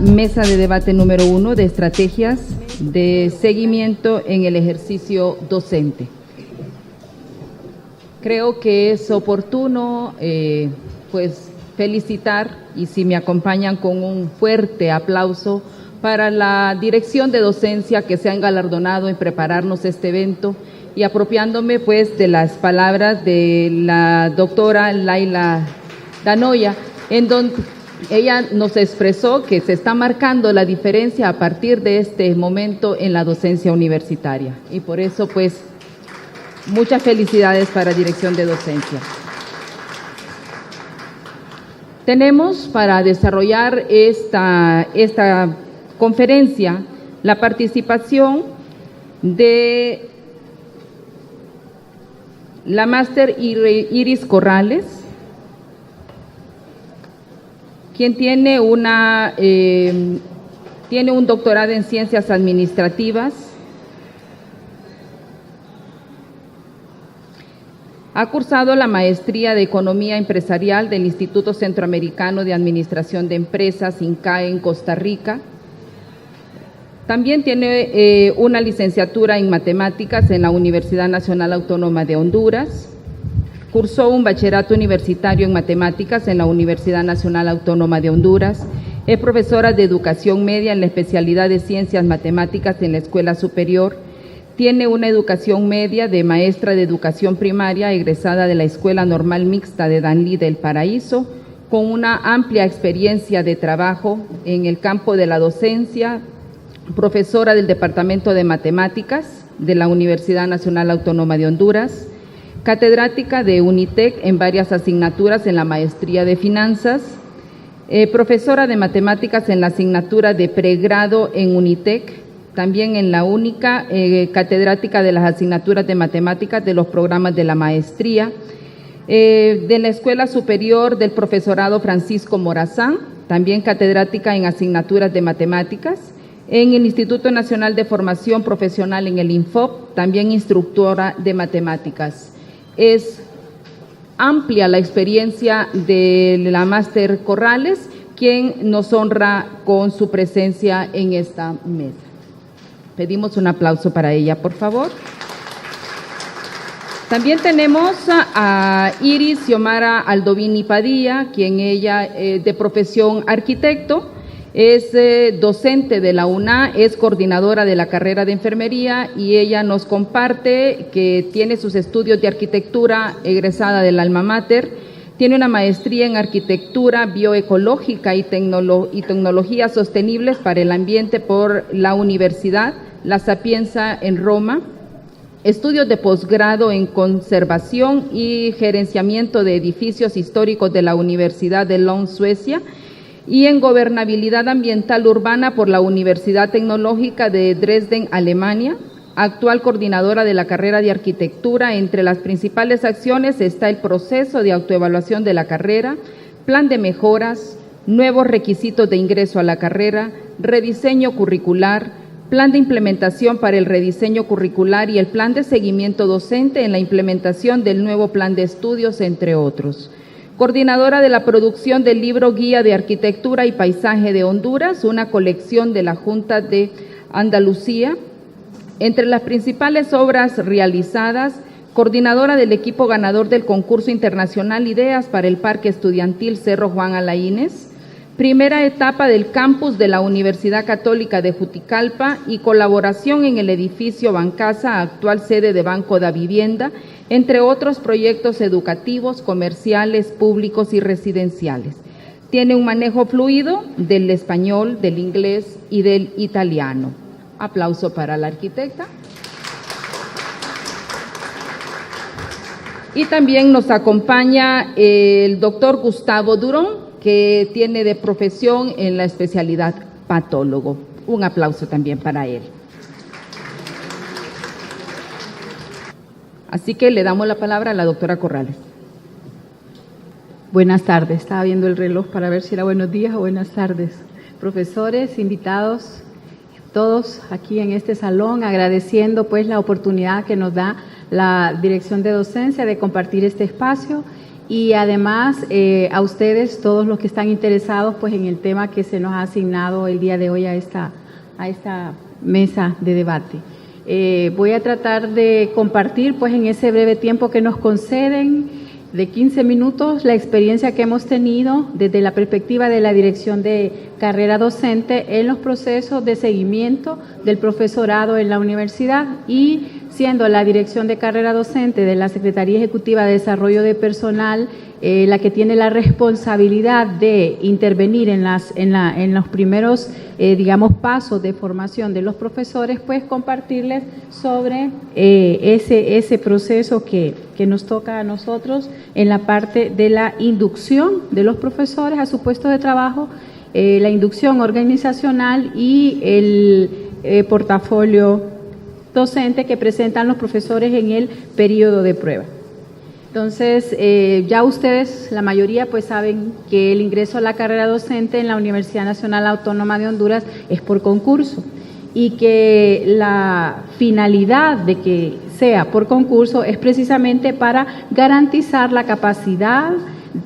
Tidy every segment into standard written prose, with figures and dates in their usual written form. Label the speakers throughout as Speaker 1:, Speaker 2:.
Speaker 1: Mesa de debate número 1 de estrategias de seguimiento en el ejercicio docente. Creo que es oportuno pues felicitar, y si me acompañan con un fuerte aplauso para la dirección de docencia que se han galardonado en prepararnos este evento, y apropiándome pues de las palabras de la doctora Laila Danoya, en donde ella nos expresó que se está marcando la diferencia a partir de este momento en la docencia universitaria. Y por eso, pues, muchas felicidades para Dirección de Docencia. Tenemos para desarrollar esta conferencia la participación de la máster Iris Corrales, quien tiene un doctorado en Ciencias Administrativas. Ha cursado la maestría de Economía Empresarial del Instituto Centroamericano de Administración de Empresas, INCAE, en Costa Rica. También tiene una licenciatura en Matemáticas en la Universidad Nacional Autónoma de Honduras. Cursó un bachillerato universitario en Matemáticas en la Universidad Nacional Autónoma de Honduras. Es profesora de Educación Media en la especialidad de Ciencias Matemáticas en la Escuela Superior. Tiene una educación media de maestra de Educación Primaria, egresada de la Escuela Normal Mixta de Danlí del Paraíso, con una amplia experiencia de trabajo en el campo de la docencia, profesora del Departamento de Matemáticas de la Universidad Nacional Autónoma de Honduras, catedrática de UNITEC en varias asignaturas en la maestría de Finanzas, profesora de Matemáticas en la asignatura de pregrado en UNITEC, también en la única catedrática de las asignaturas de Matemáticas de los programas de la maestría, de la Escuela Superior del Profesorado Francisco Morazán, también catedrática en asignaturas de Matemáticas, en el Instituto Nacional de Formación Profesional en el INFOP, también instructora de Matemáticas. Es amplia la experiencia de la máster Corrales, quien nos honra con su presencia en esta mesa. Pedimos un aplauso para ella, por favor. También tenemos a Iris Xiomara Aldovini Padilla, quien ella de profesión arquitecto, es docente de la UNA, es coordinadora de la carrera de enfermería, y ella nos comparte que tiene sus estudios de arquitectura egresada del alma mater, tiene una maestría en arquitectura bioecológica y tecnologías sostenibles para el ambiente por la Universidad La Sapienza en Roma, estudios de posgrado en conservación y gerenciamiento de edificios históricos de la Universidad de Lund, Suecia, y en gobernabilidad ambiental urbana por la Universidad Tecnológica de Dresden, Alemania. Actual coordinadora de la carrera de arquitectura. Entre las principales acciones está el proceso de autoevaluación de la carrera, plan de mejoras, nuevos requisitos de ingreso a la carrera, rediseño curricular, plan de implementación para el rediseño curricular y el plan de seguimiento docente en la implementación del nuevo plan de estudios, entre otros. Coordinadora de la producción del libro Guía de Arquitectura y Paisaje de Honduras, una colección de la Junta de Andalucía. Entre las principales obras realizadas, coordinadora del equipo ganador del concurso internacional Ideas para el Parque Estudiantil Cerro Juan Alaínez, primera etapa del campus de la Universidad Católica de Juticalpa y colaboración en el edificio Bancasa, actual sede de Banco da Vivienda, entre otros proyectos educativos, comerciales, públicos y residenciales. Tiene un manejo fluido del español, del inglés y del italiano. Aplauso para la arquitecta. Y también nos acompaña el doctor Gustavo Durón, que tiene de profesión en la especialidad patólogo. Un aplauso también para él. Así que le damos la palabra a la doctora Corrales.
Speaker 2: Buenas tardes. Estaba viendo el reloj para ver si era buenos días o buenas tardes. Profesores, invitados, todos aquí en este salón, agradeciendo pues la oportunidad que nos da la Dirección de Docencia de compartir este espacio y además a ustedes, todos los que están interesados pues en el tema que se nos ha asignado el día de hoy a esta mesa de debate. Voy a tratar de compartir pues en ese breve tiempo que nos conceden de 15 minutos la experiencia que hemos tenido desde la perspectiva de la Dirección de Carrera Docente en los procesos de seguimiento del profesorado en la universidad, y siendo la Dirección de Carrera Docente de la Secretaría Ejecutiva de Desarrollo de Personal la que tiene la responsabilidad de intervenir en los primeros, pasos de formación de los profesores, pues compartirles sobre ese proceso que nos toca a nosotros en la parte de la inducción de los profesores a su puesto de trabajo, la inducción organizacional y el portafolio docente que presentan los profesores en el periodo de prueba. Entonces, ya ustedes, la mayoría, pues saben que el ingreso a la carrera docente en la Universidad Nacional Autónoma de Honduras es por concurso, y que la finalidad de que sea por concurso es precisamente para garantizar la capacidad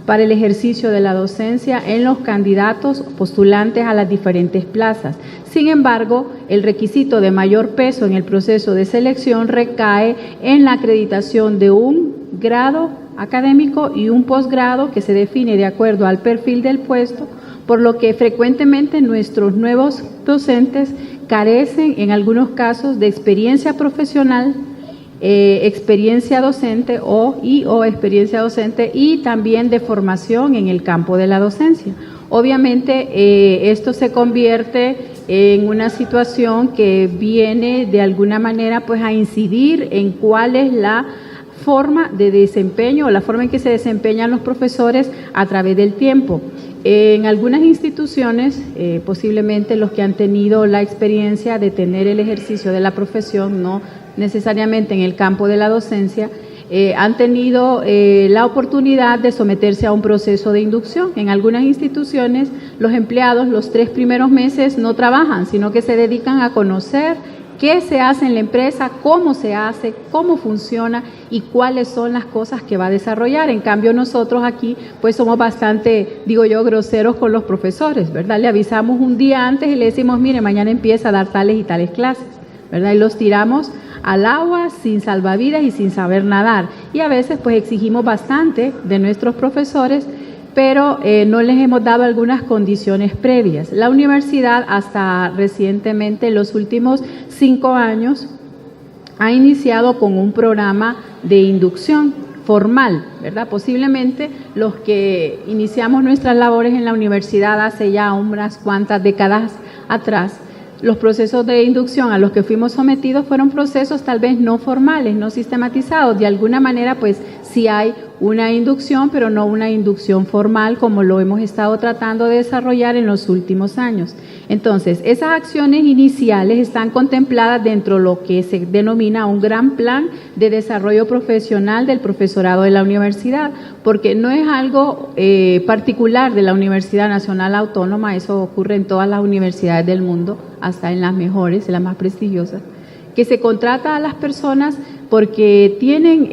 Speaker 2: para el ejercicio de la docencia en los candidatos postulantes a las diferentes plazas. Sin embargo, el requisito de mayor peso en el proceso de selección recae en la acreditación de un grado académico y un posgrado que se define de acuerdo al perfil del puesto, por lo que frecuentemente nuestros nuevos docentes carecen en algunos casos de experiencia profesional, experiencia docente o experiencia docente, y también de formación en el campo de la docencia. Obviamente esto se convierte en una situación que viene de alguna manera pues a incidir en cuál es la forma de desempeño o la forma en que se desempeñan los profesores a través del tiempo. En algunas instituciones, posiblemente los que han tenido la experiencia de tener el ejercicio de la profesión, no necesariamente en el campo de la docencia, han tenido la oportunidad de someterse a un proceso de inducción. En algunas instituciones, los empleados los 3 primeros meses no trabajan, sino que se dedican a conocer qué se hace en la empresa, cómo se hace, cómo funciona y cuáles son las cosas que va a desarrollar. En cambio, nosotros aquí pues somos bastante, digo yo, groseros con los profesores, ¿verdad? Le avisamos un día antes y le decimos, mire, mañana empieza a dar tales y tales clases, ¿verdad? Y los tiramos al agua sin salvavidas y sin saber nadar. Y a veces pues exigimos bastante de nuestros profesores, pero no les hemos dado algunas condiciones previas. La universidad hasta recientemente, en los últimos 5 años, ha iniciado con un programa de inducción formal, ¿verdad? Posiblemente los que iniciamos nuestras labores en la universidad hace ya unas cuantas décadas atrás, los procesos de inducción a los que fuimos sometidos fueron procesos tal vez no formales, no sistematizados. De alguna manera, pues sí hay una inducción, pero no una inducción formal como lo hemos estado tratando de desarrollar en los últimos años. Entonces, esas acciones iniciales están contempladas dentro de lo que se denomina un gran plan de desarrollo profesional del profesorado de la universidad, porque no es algo particular de la Universidad Nacional Autónoma, eso ocurre en todas las universidades del mundo, hasta en las mejores, en las más prestigiosas, que se contrata a las personas porque tienen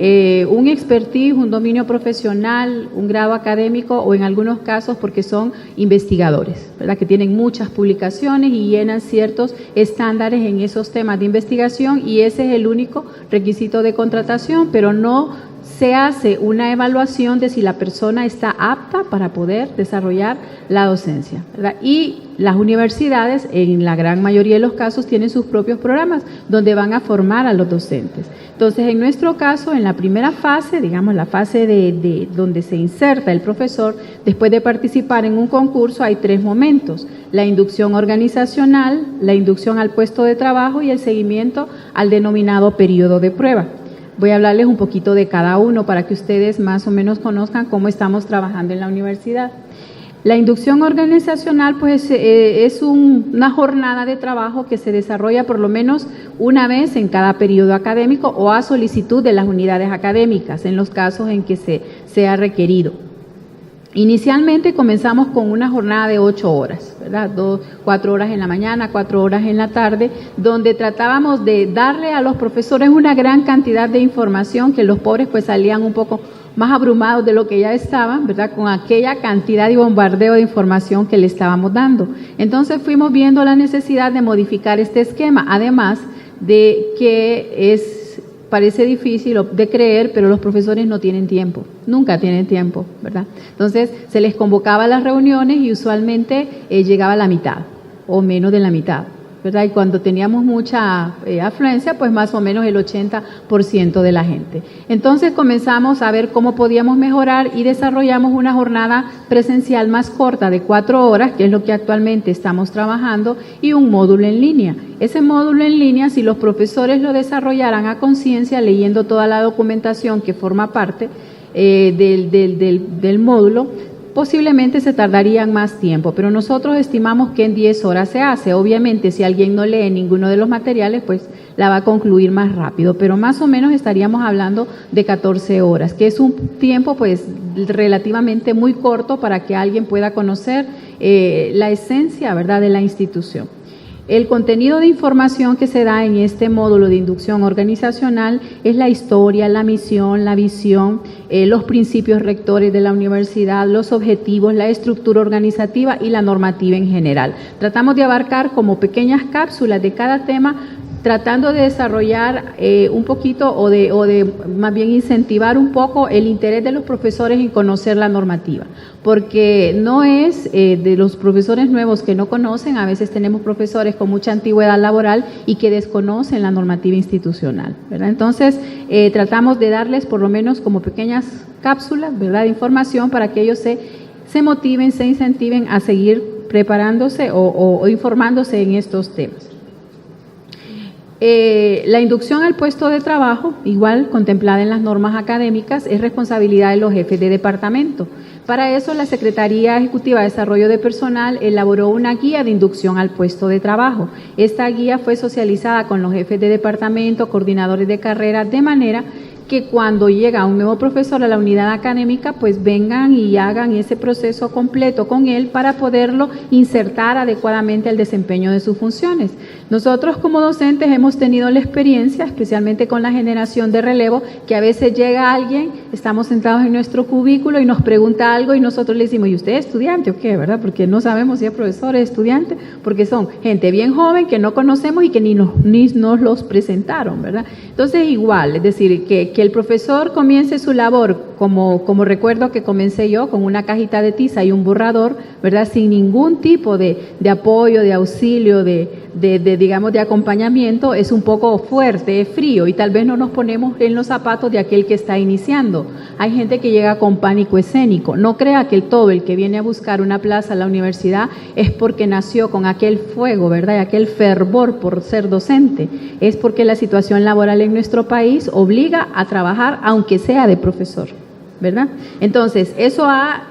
Speaker 2: un expertise, un dominio profesional, un grado académico, o en algunos casos porque son investigadores, ¿verdad? Que tienen muchas publicaciones y llenan ciertos estándares en esos temas de investigación, y ese es el único requisito de contratación, pero no se hace una evaluación de si la persona está apta para poder desarrollar la docencia, ¿verdad? Y las universidades, en la gran mayoría de los casos, tienen sus propios programas donde van a formar a los docentes. Entonces, en nuestro caso, en la primera fase, digamos la fase de donde se inserta el profesor, después de participar en un concurso, hay 3 momentos: la inducción organizacional, la inducción al puesto de trabajo y el seguimiento al denominado periodo de prueba. Voy a hablarles un poquito de cada uno para que ustedes más o menos conozcan cómo estamos trabajando en la universidad. La inducción organizacional pues es una jornada de trabajo que se desarrolla por lo menos una vez en cada periodo académico o a solicitud de las unidades académicas, en los casos en que sea requerido. Inicialmente comenzamos con una jornada de 8 horas, ¿verdad? 4 horas en la mañana, 4 horas en la tarde, donde tratábamos de darle a los profesores una gran cantidad de información que los pobres pues salían un poco más abrumados de lo que ya estaban, ¿verdad? Con aquella cantidad y bombardeo de información que le estábamos dando. Entonces fuimos viendo la necesidad de modificar este esquema, además de que parece difícil de creer, pero los profesores no tienen tiempo, nunca tienen tiempo, ¿verdad? Entonces se les convocaba a las reuniones y usualmente llegaba la mitad o menos de la mitad, ¿verdad? Y cuando teníamos mucha afluencia, pues más o menos el 80% de la gente. Entonces comenzamos a ver cómo podíamos mejorar y desarrollamos una jornada presencial más corta de 4 horas, que es lo que actualmente estamos trabajando, y un módulo en línea. Ese módulo en línea, si los profesores lo desarrollaran a conciencia, leyendo toda la documentación que forma parte del módulo, posiblemente se tardarían más tiempo, pero nosotros estimamos que en 10 horas se hace. Obviamente, si alguien no lee ninguno de los materiales, pues la va a concluir más rápido, pero más o menos estaríamos hablando de 14 horas, que es un tiempo pues relativamente muy corto para que alguien pueda conocer la esencia, ¿verdad?, de la institución. El contenido de información que se da en este módulo de inducción organizacional es la historia, la misión, la visión, los principios rectores de la universidad, los objetivos, la estructura organizativa y la normativa en general. Tratamos de abarcar como pequeñas cápsulas de cada tema, tratando de desarrollar un poquito o de más bien incentivar un poco el interés de los profesores en conocer la normativa, porque no es de los profesores nuevos que no conocen. A veces tenemos profesores con mucha antigüedad laboral y que desconocen la normativa institucional, ¿verdad? Entonces tratamos de darles por lo menos como pequeñas cápsulas, ¿verdad?, de información para que ellos se motiven, se incentiven a seguir preparándose o informándose en estos temas. La inducción al puesto de trabajo, igual contemplada en las normas académicas, es responsabilidad de los jefes de departamento. Para eso, la Secretaría Ejecutiva de Desarrollo de Personal elaboró una guía de inducción al puesto de trabajo. Esta guía fue socializada con los jefes de departamento, coordinadores de carrera, de manera que cuando llega un nuevo profesor a la unidad académica, pues vengan y hagan ese proceso completo con él para poderlo insertar adecuadamente al desempeño de sus funciones. Nosotros como docentes hemos tenido la experiencia, especialmente con la generación de relevo, que a veces llega alguien, estamos sentados en nuestro cubículo y nos pregunta algo y nosotros le decimos, ¿y usted es estudiante o qué?, ¿verdad? Porque no sabemos si es profesor o es estudiante, porque son gente bien joven que no conocemos y que ni nos los presentaron, ¿verdad? Entonces igual, es decir, que el profesor comience su labor, como recuerdo que comencé yo, con una cajita de tiza y un borrador, ¿verdad?, sin ningún tipo de apoyo, de auxilio, digamos, de acompañamiento, es un poco fuerte, es frío, y tal vez no nos ponemos en los zapatos de aquel que está iniciando. Hay gente que llega con pánico escénico. No crea que todo el que viene a buscar una plaza a la universidad es porque nació con aquel fuego, ¿verdad?, y aquel fervor por ser docente. Es porque la situación laboral en nuestro país obliga a trabajar, aunque sea de profesor, ¿verdad? Entonces, eso ha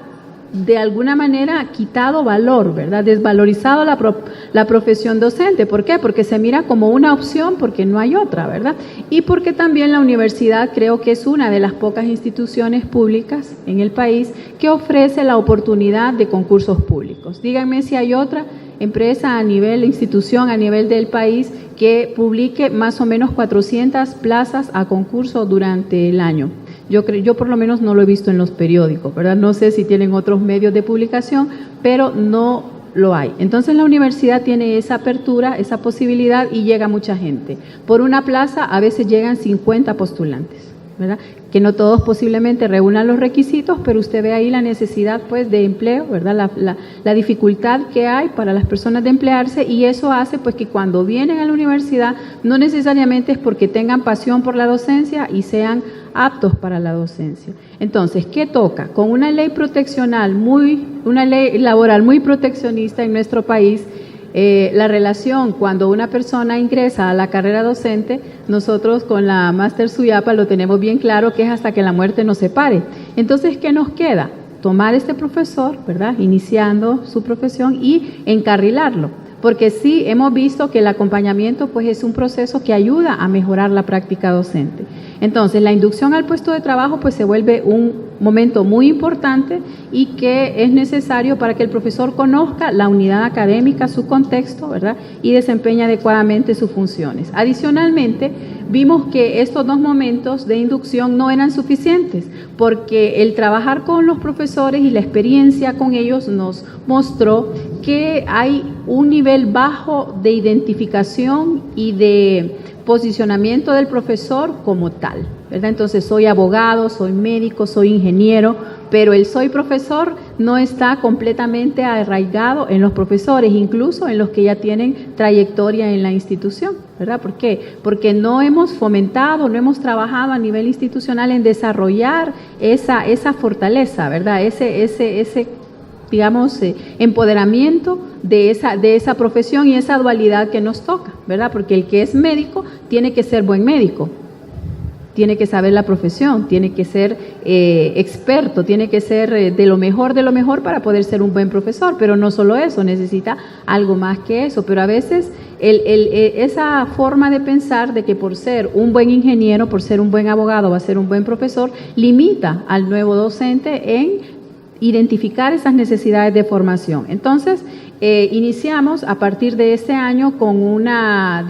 Speaker 2: de alguna manera quitado valor, ¿verdad?, desvalorizado la profesión docente. ¿Por qué? Porque se mira como una opción, porque no hay otra, ¿verdad? Y porque también la universidad creo que es una de las pocas instituciones públicas en el país que ofrece la oportunidad de concursos públicos. Díganme si hay otra empresa a nivel, institución a nivel del país que publique más o menos 400 plazas a concurso durante el año. Yo por lo menos no lo he visto en los periódicos, ¿verdad? No sé si tienen otros medios de publicación, pero no lo hay. Entonces la universidad tiene esa apertura, esa posibilidad y llega mucha gente. Por una plaza a veces llegan 50 postulantes, ¿verdad?, que no todos posiblemente reúnan los requisitos, pero usted ve ahí la necesidad pues de empleo, ¿verdad?, la dificultad que hay para las personas de emplearse, y eso hace pues que cuando vienen a la universidad no necesariamente es porque tengan pasión por la docencia y sean aptos para la docencia. Entonces, ¿qué toca? Con una ley una ley laboral muy proteccionista en nuestro país, la relación cuando una persona ingresa a la carrera docente, nosotros con la Máster Suyapa lo tenemos bien claro que es hasta que la muerte nos separe. Entonces, ¿qué nos queda? Tomar este profesor, ¿verdad?, iniciando su profesión, y encarrilarlo, porque sí hemos visto que el acompañamiento pues es un proceso que ayuda a mejorar la práctica docente. Entonces, la inducción al puesto de trabajo pues se vuelve un momento muy importante y que es necesario para que el profesor conozca la unidad académica, su contexto, ¿verdad? Y desempeñe adecuadamente sus funciones. Adicionalmente, vimos que estos 2 momentos de inducción no eran suficientes, porque el trabajar con los profesores y la experiencia con ellos nos mostró que hay un nivel bajo de identificación y de posicionamiento del profesor como tal, ¿verdad? Entonces, soy abogado, soy médico, soy ingeniero, pero el soy profesor no está completamente arraigado en los profesores, incluso en los que ya tienen trayectoria en la institución, ¿verdad? ¿Por qué? Porque no hemos fomentado, no hemos trabajado a nivel institucional en desarrollar esa fortaleza, ¿verdad? Ese digamos, empoderamiento de esa profesión y esa dualidad que nos toca, ¿verdad? Porque el que es médico tiene que ser buen médico, tiene que saber la profesión, tiene que ser experto, tiene que ser de lo mejor para poder ser un buen profesor, pero no solo eso, necesita algo más que eso. Pero a veces esa forma de pensar de que por ser un buen ingeniero, por ser un buen abogado, va a ser un buen profesor, limita al nuevo docente en identificar esas necesidades de formación. Entonces, iniciamos a partir de este año con una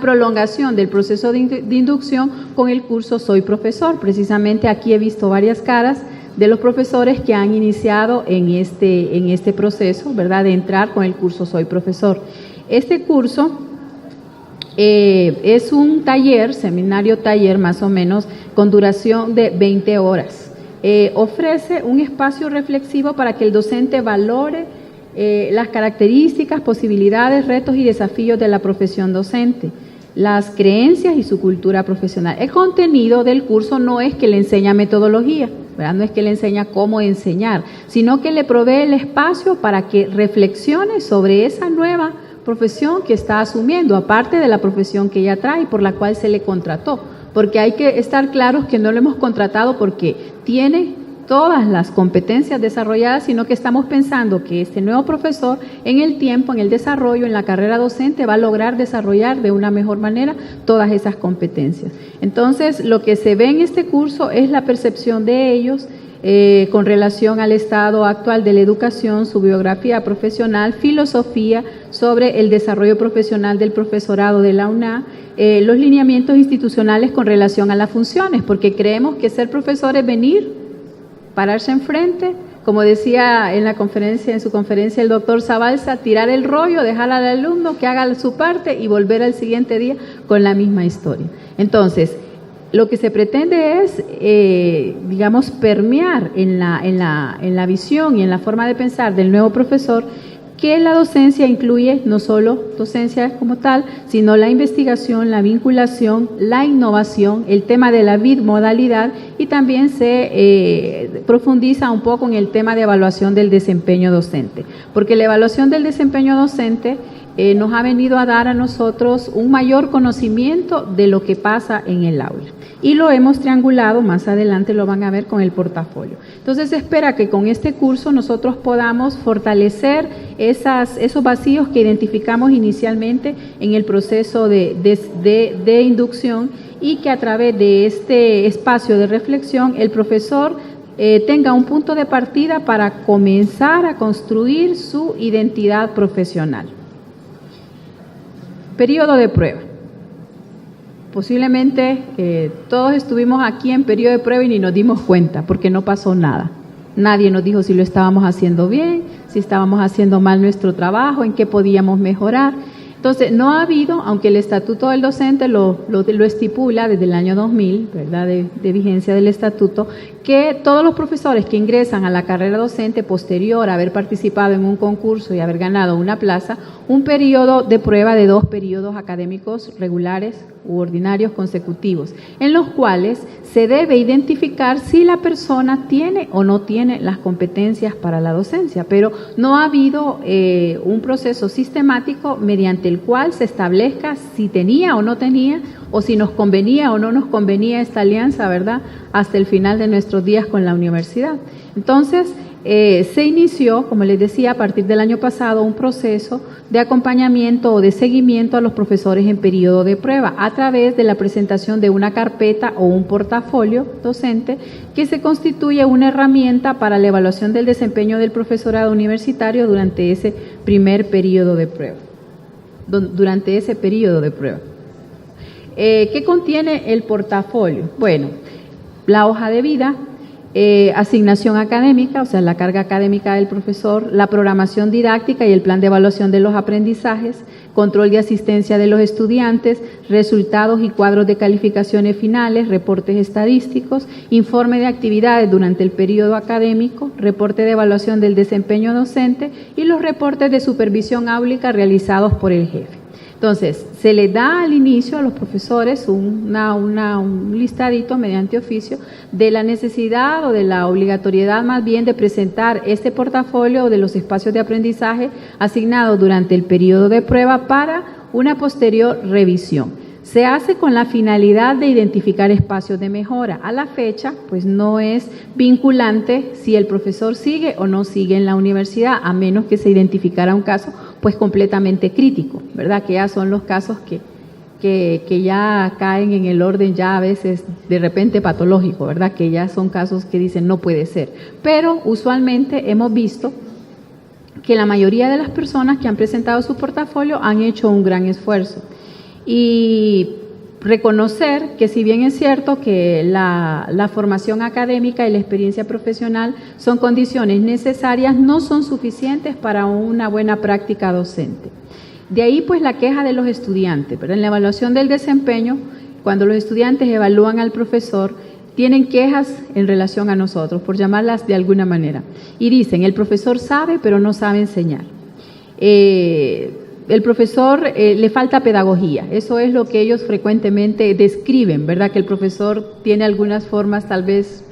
Speaker 2: prolongación del proceso de inducción con el curso Soy Profesor. Precisamente aquí he visto varias caras de los profesores que han iniciado en este proceso, ¿verdad?, de entrar con el curso Soy Profesor. Este curso es un seminario-taller más o menos, con duración de 20 horas. Ofrece un espacio reflexivo para que el docente valore las características, posibilidades, retos y desafíos de la profesión docente, las creencias y su cultura profesional. El contenido del curso no es que le enseña metodología, ¿verdad? No es que le enseña cómo enseñar, sino que le provee el espacio para que reflexione sobre esa nueva profesión que está asumiendo, aparte de la profesión que ya trae, por la cual se le contrató. Porque hay que estar claros que no lo hemos contratado porque tiene todas las competencias desarrolladas, sino que estamos pensando que este nuevo profesor en el tiempo, en el desarrollo, en la carrera docente, va a lograr desarrollar de una mejor manera todas esas competencias. Entonces, lo que se ve en este curso es la percepción de ellos con relación al estado actual de la educación, su biografía profesional, filosofía sobre el desarrollo profesional del profesorado de la UNA, los lineamientos institucionales con relación a las funciones, porque creemos que ser profesor es venir, pararse enfrente, como decía en su conferencia el doctor Zabalza, tirar el rollo, dejar al alumno que haga su parte y volver al siguiente día con la misma historia. Entonces, lo que se pretende es, permear en la visión y en la forma de pensar del nuevo profesor que la docencia incluye no solo docencia como tal, sino la investigación, la vinculación, la innovación, el tema de la bimodalidad, y también se profundiza un poco en el tema de evaluación del desempeño docente, porque la evaluación del desempeño docente nos ha venido a dar a nosotros un mayor conocimiento de lo que pasa en el aula. Y lo hemos triangulado, más adelante lo van a ver con el portafolio. Entonces se espera que con este curso nosotros podamos fortalecer esos vacíos que identificamos inicialmente en el proceso de inducción, y que a través de este espacio de reflexión el profesor tenga un punto de partida para comenzar a construir su identidad profesional. Periodo de prueba. Posiblemente todos estuvimos aquí en periodo de prueba y ni nos dimos cuenta porque no pasó nada. Nadie nos dijo si lo estábamos haciendo bien, si estábamos haciendo mal nuestro trabajo, en qué podíamos mejorar. Entonces, no ha habido, aunque el Estatuto del Docente lo estipula desde el año 2000, ¿verdad?, de vigencia del Estatuto, que todos los profesores que ingresan a la carrera docente posterior a haber participado en un concurso y haber ganado una plaza, un periodo de prueba de 2 periodos académicos regulares u ordinarios consecutivos, en los cuales se debe identificar si la persona tiene o no tiene las competencias para la docencia, pero no ha habido un proceso sistemático mediante el cual se establezca si tenía o no tenía o si nos convenía o no nos convenía esta alianza, ¿verdad?, hasta el final de nuestros días con la universidad. Entonces, se inició, como les decía, a partir del año pasado, un proceso de acompañamiento o de seguimiento a los profesores en periodo de prueba a través de la presentación de una carpeta o un portafolio docente que se constituye una herramienta para la evaluación del desempeño del profesorado universitario durante ese primer periodo de prueba. ¿Qué contiene el portafolio? Bueno, la hoja de vida, asignación académica, o sea, la carga académica del profesor, la programación didáctica y el plan de evaluación de los aprendizajes, control de asistencia de los estudiantes, resultados y cuadros de calificaciones finales, reportes estadísticos, informe de actividades durante el periodo académico, reporte de evaluación del desempeño docente y los reportes de supervisión áulica realizados por el jefe. Entonces, se le da al inicio a los profesores un listadito mediante oficio de la necesidad o de la obligatoriedad más bien de presentar este portafolio de los espacios de aprendizaje asignados durante el periodo de prueba para una posterior revisión. Se hace con la finalidad de identificar espacios de mejora. A la fecha, pues no es vinculante si el profesor sigue o no sigue en la universidad, a menos que se identificara un caso pues completamente crítico, ¿verdad? Que ya son los casos que ya caen en el orden ya a veces de repente patológico, ¿verdad? Que ya son casos que dicen no puede ser. Pero usualmente hemos visto que la mayoría de las personas que han presentado su portafolio han hecho un gran esfuerzo. Y reconocer que si bien es cierto que la formación académica y la experiencia profesional son condiciones necesarias, no son suficientes para una buena práctica docente. De ahí pues la queja de los estudiantes, pero en la evaluación del desempeño, cuando los estudiantes evalúan al profesor, tienen quejas en relación a nosotros, por llamarlas de alguna manera, y dicen, el profesor sabe pero no sabe enseñar. El profesor le falta pedagogía, eso es lo que ellos frecuentemente describen, ¿verdad? Que el profesor tiene algunas formas tal vez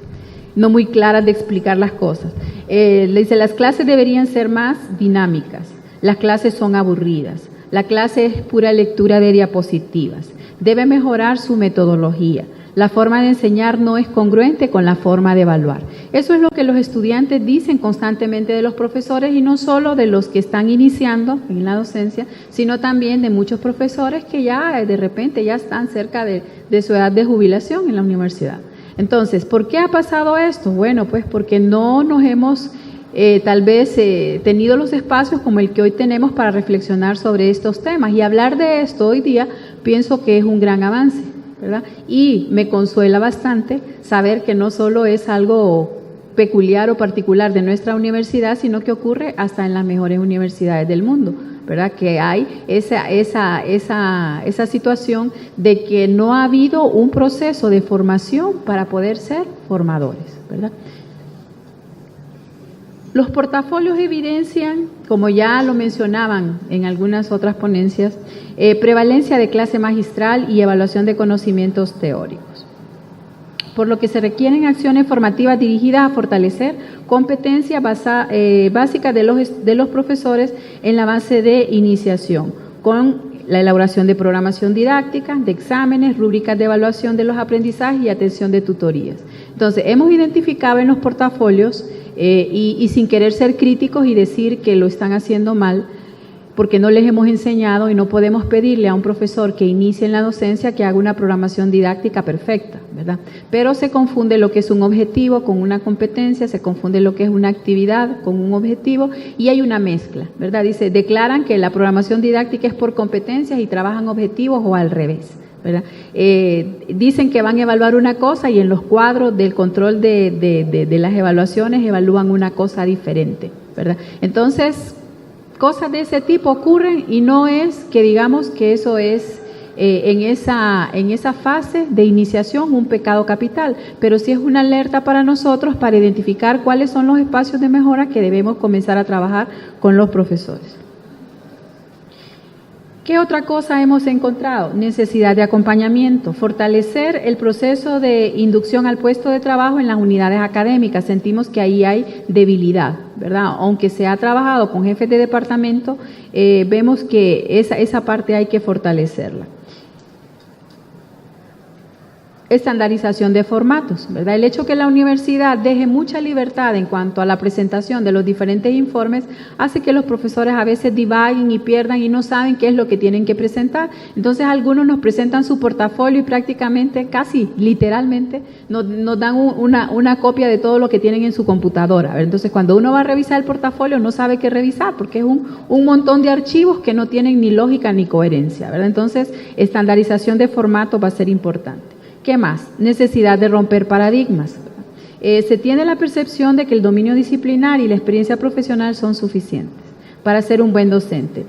Speaker 2: no muy claras de explicar las cosas. Le dice, las clases deberían ser más dinámicas, las clases son aburridas, la clase es pura lectura de diapositivas, debe mejorar su metodología. La forma de enseñar no es congruente con la forma de evaluar. Eso es lo que los estudiantes dicen constantemente de los profesores y no solo de los que están iniciando en la docencia, sino también de muchos profesores que ya de repente ya están cerca de su edad de jubilación en la universidad. Entonces, ¿por qué ha pasado esto? Bueno, pues porque no nos hemos tal vez tenido los espacios como el que hoy tenemos para reflexionar sobre estos temas. Y hablar de esto hoy día pienso que es un gran avance, ¿verdad? Y me consuela bastante saber que no solo es algo peculiar o particular de nuestra universidad, sino que ocurre hasta en las mejores universidades del mundo, ¿verdad? Que hay esa situación de que no ha habido un proceso de formación para poder ser formadores, ¿verdad? Los portafolios evidencian, como ya lo mencionaban en algunas otras ponencias, prevalencia de clase magistral y evaluación de conocimientos teóricos, por lo que se requieren acciones formativas dirigidas a fortalecer competencias básicas de los profesores en la base de iniciación, con la elaboración de programación didáctica, de exámenes, rúbricas de evaluación de los aprendizajes y atención de tutorías. Entonces, hemos identificado en los portafolios y sin querer ser críticos y decir que lo están haciendo mal, porque no les hemos enseñado y no podemos pedirle a un profesor que inicie en la docencia que haga una programación didáctica perfecta, ¿verdad? Pero se confunde lo que es un objetivo con una competencia, se confunde lo que es una actividad con un objetivo y hay una mezcla, ¿verdad? Dice, declaran que la programación didáctica es por competencias y trabajan objetivos o al revés, ¿verdad? Dicen que van a evaluar una cosa y en los cuadros del control de las evaluaciones evalúan una cosa diferente, ¿verdad? Entonces, cosas de ese tipo ocurren y no es que digamos que eso es en esa fase de iniciación un pecado capital, pero sí es una alerta para nosotros para identificar cuáles son los espacios de mejora que debemos comenzar a trabajar con los profesores. ¿Qué otra cosa hemos encontrado? Necesidad de acompañamiento, fortalecer el proceso de inducción al puesto de trabajo en las unidades académicas. Sentimos que ahí hay debilidad, ¿verdad? Aunque se ha trabajado con jefes de departamento, vemos que esa parte hay que fortalecerla. estandarización de formatos, ¿verdad? El hecho que la universidad deje mucha libertad en cuanto a la presentación de los diferentes informes hace que los profesores a veces divaguen y pierdan y no saben qué es lo que tienen que presentar. Entonces algunos nos presentan su portafolio y prácticamente, casi literalmente, nos dan una copia de todo lo que tienen en su computadora, ¿verdad? Entonces cuando uno va a revisar el portafolio no sabe qué revisar porque es un montón de archivos que no tienen ni lógica ni coherencia, ¿verdad? Entonces estandarización de formato va a ser importante. ¿Qué más? Necesidad de romper paradigmas. Se tiene la percepción de que el dominio disciplinar y la experiencia profesional son suficientes para ser un buen docente,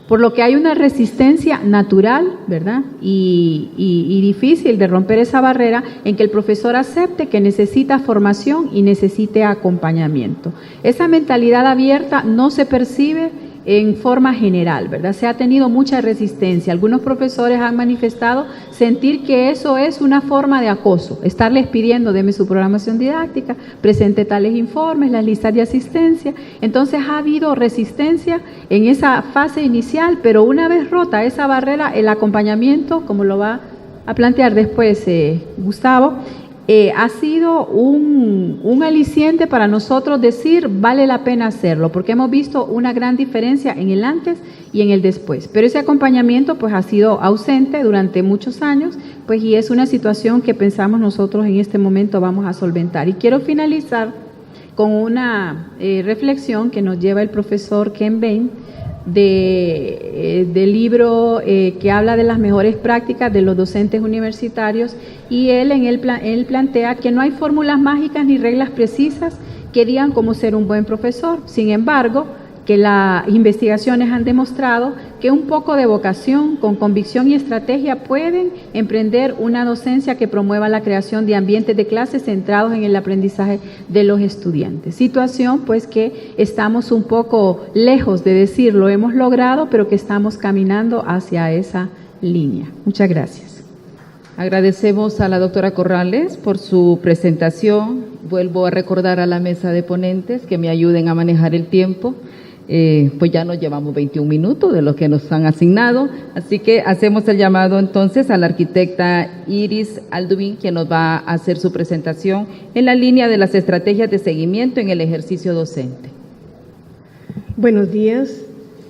Speaker 2: por lo que hay una resistencia natural, ¿verdad? Y difícil de romper esa barrera en que el profesor acepte que necesita formación y necesite acompañamiento. Esa mentalidad abierta no se percibe en forma general, ¿verdad? Se ha tenido mucha resistencia. Algunos profesores han manifestado sentir que eso es una forma de acoso, estarles pidiendo, deme su programación didáctica, presente tales informes, las listas de asistencia. Entonces ha habido resistencia en esa fase inicial, pero una vez rota esa barrera, el acompañamiento, como lo va a plantear después Gustavo, ha sido un aliciente para nosotros decir vale la pena hacerlo, porque hemos visto una gran diferencia en el antes y en el después. Pero ese acompañamiento pues ha sido ausente durante muchos años, pues y es una situación que pensamos nosotros en este momento vamos a solventar. Y quiero finalizar con una reflexión que nos lleva el profesor Ken Bain, del libro que habla de las mejores prácticas de los docentes universitarios, y él plantea que no hay fórmulas mágicas ni reglas precisas que digan cómo ser un buen profesor. Sin embargo, que las investigaciones han demostrado que un poco de vocación, con convicción y estrategia pueden emprender una docencia que promueva la creación de ambientes de clases centrados en el aprendizaje de los estudiantes. Situación pues que estamos un poco lejos de decir lo hemos logrado, pero que estamos caminando hacia esa línea. Muchas gracias.
Speaker 1: Agradecemos a la doctora Corrales por su presentación. Vuelvo a recordar a la mesa de ponentes que me ayuden a manejar el tiempo. Pues ya nos llevamos 21 minutos de lo que nos han asignado, así que hacemos el llamado entonces a la arquitecta Iris Alduin, quien nos va a hacer su presentación en la línea de las estrategias de seguimiento en el ejercicio docente.
Speaker 3: Buenos días.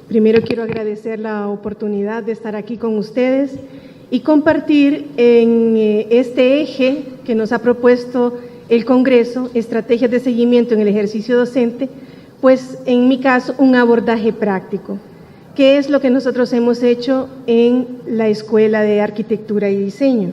Speaker 3: Primero quiero agradecer la oportunidad de estar aquí con ustedes y compartir en este eje que nos ha propuesto el Congreso, estrategias de seguimiento en el ejercicio docente, pues en mi caso un abordaje práctico, que es lo que nosotros hemos hecho en la Escuela de Arquitectura y Diseño.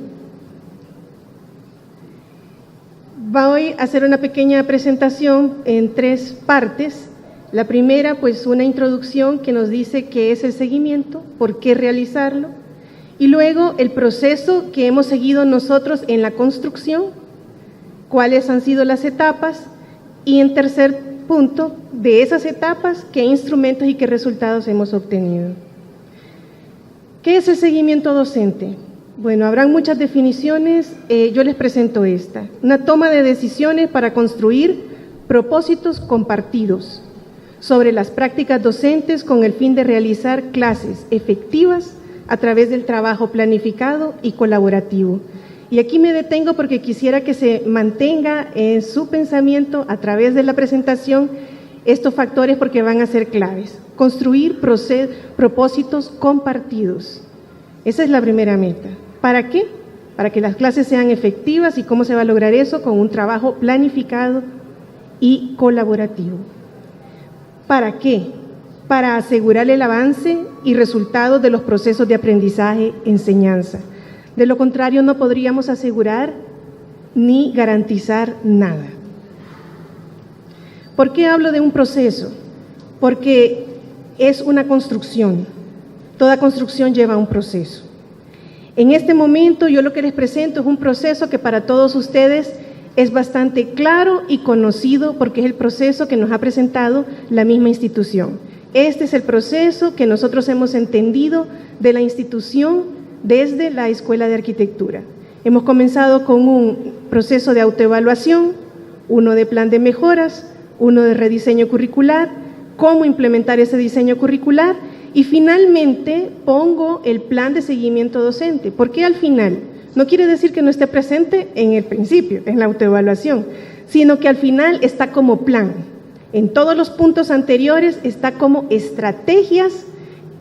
Speaker 3: Voy a hacer una pequeña presentación en 3 partes. La primera, pues una introducción que nos dice qué es el seguimiento, por qué realizarlo, y luego el proceso que hemos seguido nosotros en la construcción, cuáles han sido las etapas, y en tercer punto, de esas etapas, qué instrumentos y qué resultados hemos obtenido. ¿Qué es el seguimiento docente? Bueno, habrán muchas definiciones, yo les presento esta. Una toma de decisiones para construir propósitos compartidos sobre las prácticas docentes con el fin de realizar clases efectivas a través del trabajo planificado y colaborativo. Y aquí me detengo porque quisiera que se mantenga en su pensamiento a través de la presentación estos factores porque van a ser claves. Construir propósitos compartidos. Esa es la primera meta. ¿Para qué? Para que las clases sean efectivas. ¿Y cómo se va a lograr eso? Con un trabajo planificado y colaborativo. ¿Para qué? Para asegurar el avance y resultados de los procesos de aprendizaje-enseñanza. De lo contrario, no podríamos asegurar ni garantizar nada. ¿Por qué hablo de un proceso? Porque es una construcción. Toda construcción lleva un proceso. En este momento, yo lo que les presento es un proceso que para todos ustedes es bastante claro y conocido porque es el proceso que nos ha presentado la misma institución. Este es el proceso que nosotros hemos entendido de la institución desde la Escuela de Arquitectura. Hemos comenzado con un proceso de autoevaluación, uno de plan de mejoras, uno de rediseño curricular, cómo implementar ese diseño curricular y finalmente pongo el plan de seguimiento docente. ¿Por qué al final? no quiere decir que no esté presente en el principio, en la autoevaluación, sino que al final está como plan. En todos los puntos anteriores está como estrategias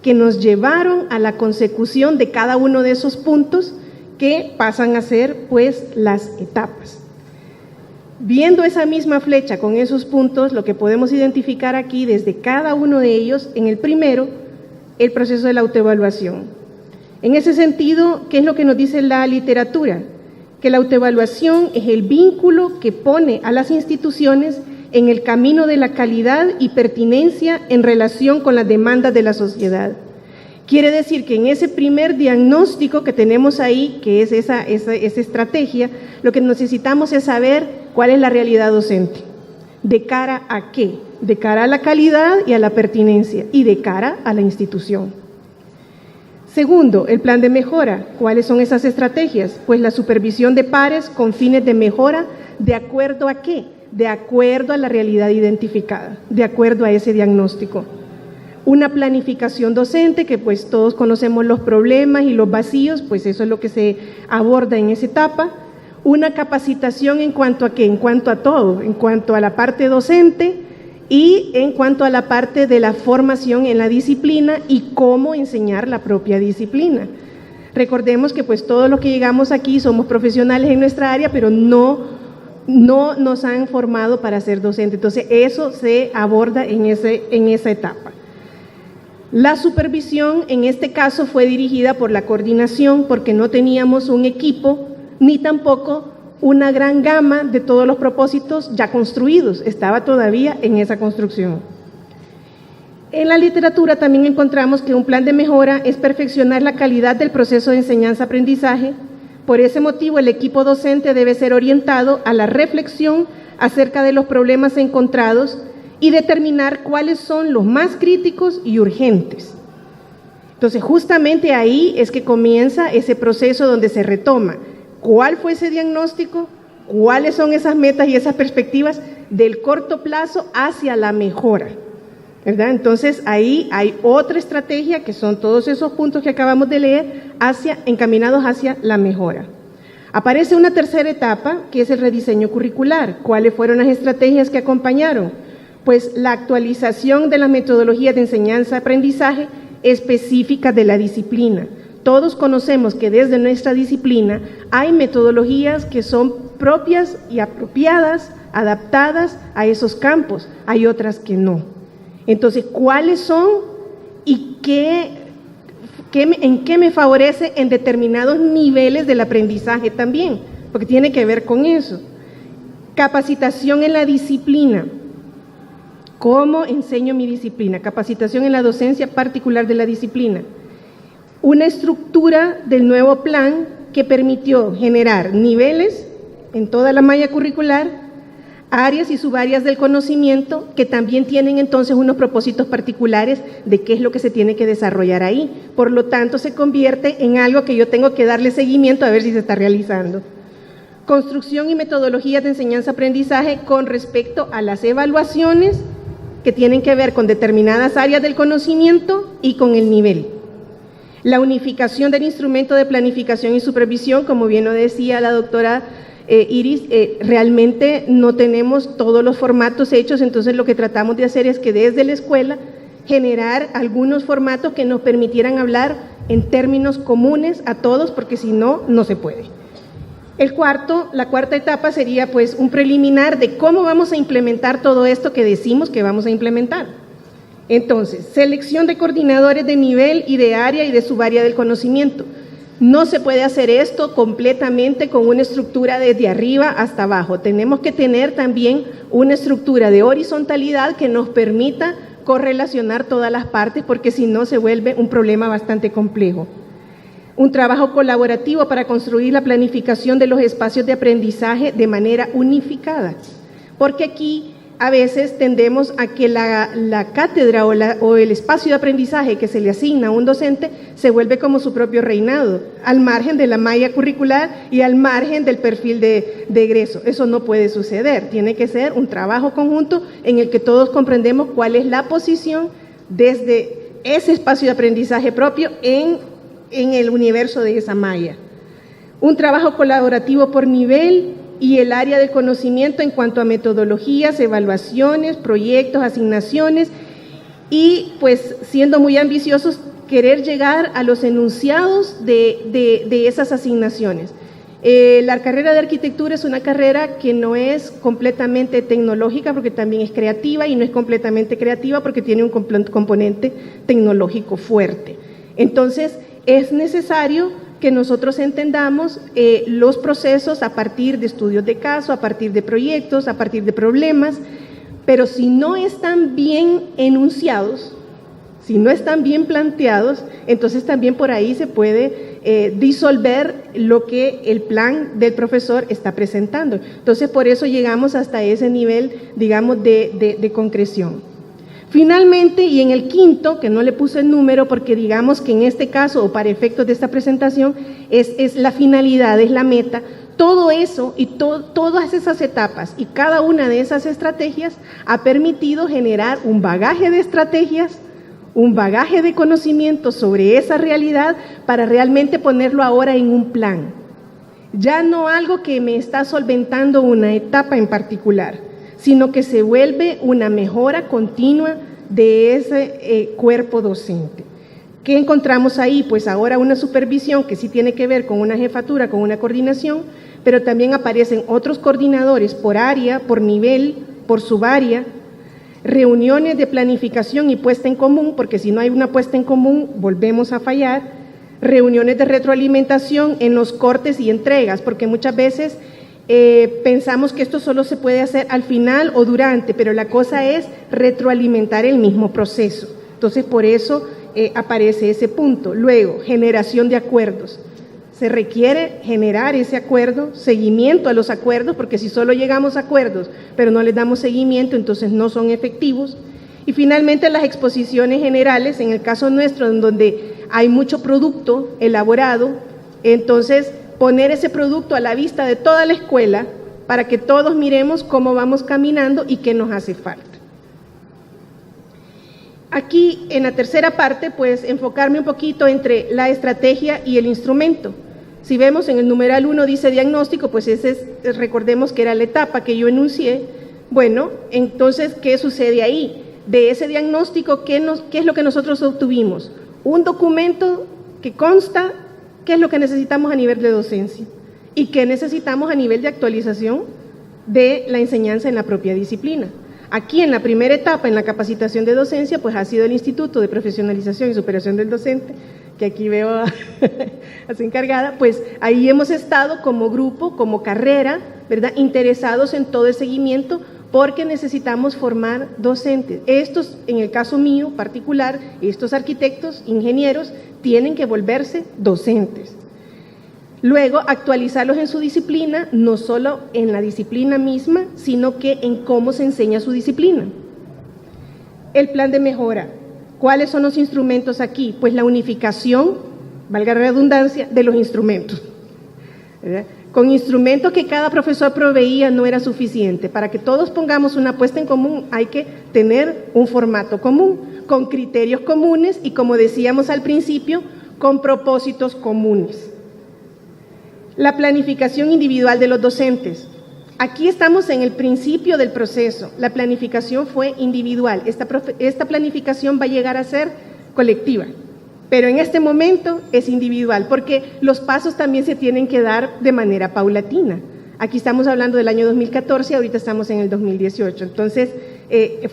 Speaker 3: que nos llevaron a la consecución de cada uno de esos puntos que pasan a ser pues las etapas. Viendo esa misma flecha con esos puntos, lo que podemos identificar aquí desde cada uno de ellos, en el primero, el proceso de la autoevaluación. En ese sentido, ¿qué es lo que nos dice la literatura? Que la autoevaluación es el vínculo que pone a las instituciones en el camino de la calidad y pertinencia en relación con las demandas de la sociedad. Quiere decir que en ese primer diagnóstico que tenemos ahí, que es esa estrategia, lo que necesitamos es saber cuál es la realidad docente. ¿De cara a qué? De cara a la calidad y a la pertinencia, y de cara a la institución. Segundo, el plan de mejora. ¿Cuáles son esas estrategias? Pues la supervisión de pares con fines de mejora, ¿de acuerdo a qué? De acuerdo a la realidad identificada, de acuerdo a ese diagnóstico. Una planificación docente, que pues todos conocemos los problemas y los vacíos, pues eso es lo que se aborda en esa etapa. Una capacitación en cuanto a qué, en cuanto a todo, en cuanto a la parte docente y en cuanto a la parte de la formación en la disciplina y cómo enseñar la propia disciplina. Recordemos que pues todos los que llegamos aquí somos profesionales en nuestra área, pero no nos han formado para ser docentes. Entonces eso se aborda en esa etapa. La supervisión en este caso fue dirigida por la coordinación porque no teníamos un equipo ni tampoco una gran gama de todos los propósitos ya construidos, estaba todavía en esa construcción. En la literatura también encontramos que un plan de mejora es perfeccionar la calidad del proceso de enseñanza-aprendizaje. Por ese motivo, el equipo docente debe ser orientado a la reflexión acerca de los problemas encontrados y determinar cuáles son los más críticos y urgentes. Entonces, justamente ahí es que comienza ese proceso donde se retoma cuál fue ese diagnóstico, cuáles son esas metas y esas perspectivas del corto plazo hacia la mejora, ¿verdad? Entonces, ahí hay otra estrategia que son todos esos puntos que acabamos de leer encaminados hacia la mejora. Aparece una tercera etapa que es el rediseño curricular. ¿Cuáles fueron las estrategias que acompañaron? Pues la actualización de las metodologías de enseñanza-aprendizaje específicas de la disciplina. Todos conocemos que desde nuestra disciplina hay metodologías que son propias y apropiadas, adaptadas a esos campos, hay otras que no. Entonces, ¿cuáles son y en qué me favorece en determinados niveles del aprendizaje también? Porque tiene que ver con eso. Capacitación en la disciplina. ¿Cómo enseño mi disciplina? Capacitación en la docencia particular de la disciplina. Una estructura del nuevo plan que permitió generar niveles en toda la malla curricular, áreas y subáreas del conocimiento que también tienen entonces unos propósitos particulares de qué es lo que se tiene que desarrollar ahí. Por lo tanto, se convierte en algo que yo tengo que darle seguimiento a ver si se está realizando. Construcción y metodologías de enseñanza-aprendizaje con respecto a las evaluaciones que tienen que ver con determinadas áreas del conocimiento y con el nivel. La unificación del instrumento de planificación y supervisión, como bien lo decía la doctora Iris, realmente no tenemos todos los formatos hechos, entonces lo que tratamos de hacer es que desde la escuela generar algunos formatos que nos permitieran hablar en términos comunes a todos, porque si no, no se puede. La cuarta etapa sería pues un preliminar de cómo vamos a implementar todo esto que decimos que vamos a implementar. Entonces, selección de coordinadores de nivel y de área y de subárea del conocimiento. No se puede hacer esto completamente con una estructura desde arriba hasta abajo. Tenemos que tener también una estructura de horizontalidad que nos permita correlacionar todas las partes, porque si no se vuelve un problema bastante complejo. Un trabajo colaborativo para construir la planificación de los espacios de aprendizaje de manera unificada, porque aquí a veces tendemos a que la cátedra o el espacio de aprendizaje que se le asigna a un docente se vuelve como su propio reinado, al margen de la malla curricular y al margen del perfil de egreso. Eso no puede suceder, tiene que ser un trabajo conjunto en el que todos comprendemos cuál es la posición desde ese espacio de aprendizaje propio en el universo de esa malla. un trabajo colaborativo por nivel y el área del conocimiento en cuanto a metodologías, evaluaciones, proyectos, asignaciones y pues siendo muy ambiciosos querer llegar a los enunciados de esas asignaciones. La carrera de arquitectura es una carrera que no es completamente tecnológica porque también es creativa y no es completamente creativa porque tiene un componente tecnológico fuerte. Entonces, es necesario que nosotros entendamos los procesos a partir de estudios de caso, a partir de proyectos, a partir de problemas, pero si no están bien enunciados, si no están bien planteados, entonces también por ahí se puede disolver lo que el plan del profesor está presentando. Entonces, por eso llegamos hasta ese nivel, digamos, de concreción. Finalmente, y en el quinto, que no le puse el número porque digamos que en este caso, o para efectos de esta presentación, es la finalidad, es la meta. Todo eso y todas esas etapas y cada una de esas estrategias ha permitido generar un bagaje de estrategias, un bagaje de conocimiento sobre esa realidad para realmente ponerlo ahora en un plan. Ya no algo que me está solventando una etapa en particular, sino que se vuelve una mejora continua de ese cuerpo docente. ¿Qué encontramos ahí? Pues ahora una supervisión que sí tiene que ver con una jefatura, con una coordinación, pero también aparecen otros coordinadores por área, por nivel, por subárea, reuniones de planificación y puesta en común, porque si no hay una puesta en común, volvemos a fallar, reuniones de retroalimentación en los cortes y entregas, porque muchas veces pensamos que esto solo se puede hacer al final o durante, pero la cosa es retroalimentar el mismo proceso. Entonces, por eso aparece ese punto. Luego, generación de acuerdos. Se requiere generar ese acuerdo, seguimiento a los acuerdos, porque si solo llegamos a acuerdos, pero no les damos seguimiento, entonces no son efectivos. Y finalmente las exposiciones generales, en el caso nuestro, en donde hay mucho producto elaborado, entonces poner ese producto a la vista de toda la escuela para que todos miremos cómo vamos caminando y qué nos hace falta. Aquí, en la tercera parte, pues enfocarme un poquito entre la estrategia y el instrumento. Si vemos en el numeral 1 dice diagnóstico, pues recordemos que era la etapa que yo enuncié. Bueno, entonces, ¿qué sucede ahí? De ese diagnóstico, ¿qué es lo que nosotros obtuvimos? Un documento que consta qué es lo que necesitamos a nivel de docencia y qué necesitamos a nivel de actualización de la enseñanza en la propia disciplina. Aquí en la primera etapa, en la capacitación de docencia, pues ha sido el Instituto de Profesionalización y Superación del Docente, que aquí veo a su encargada, pues ahí hemos estado como grupo, como carrera, ¿verdad?, interesados en todo el seguimiento, porque necesitamos formar docentes. Estos, en el caso mío particular, estos arquitectos, ingenieros, tienen que volverse docentes. Luego, actualizarlos en su disciplina, no solo en la disciplina misma, sino que en cómo se enseña su disciplina. El plan de mejora. ¿Cuáles son los instrumentos aquí? Pues la unificación, valga la redundancia, de los instrumentos, ¿verdad? Con instrumentos que cada profesor proveía no era suficiente. Para que todos pongamos una puesta en común hay que tener un formato común, con criterios comunes y, como decíamos al principio, con propósitos comunes. La planificación individual de los docentes. Aquí estamos en el principio del proceso. La planificación fue individual. Esta planificación va a llegar a ser colectiva, pero en este momento es individual, porque los pasos también se tienen que dar de manera paulatina. Aquí estamos hablando del año 2014, ahorita estamos en el 2018, entonces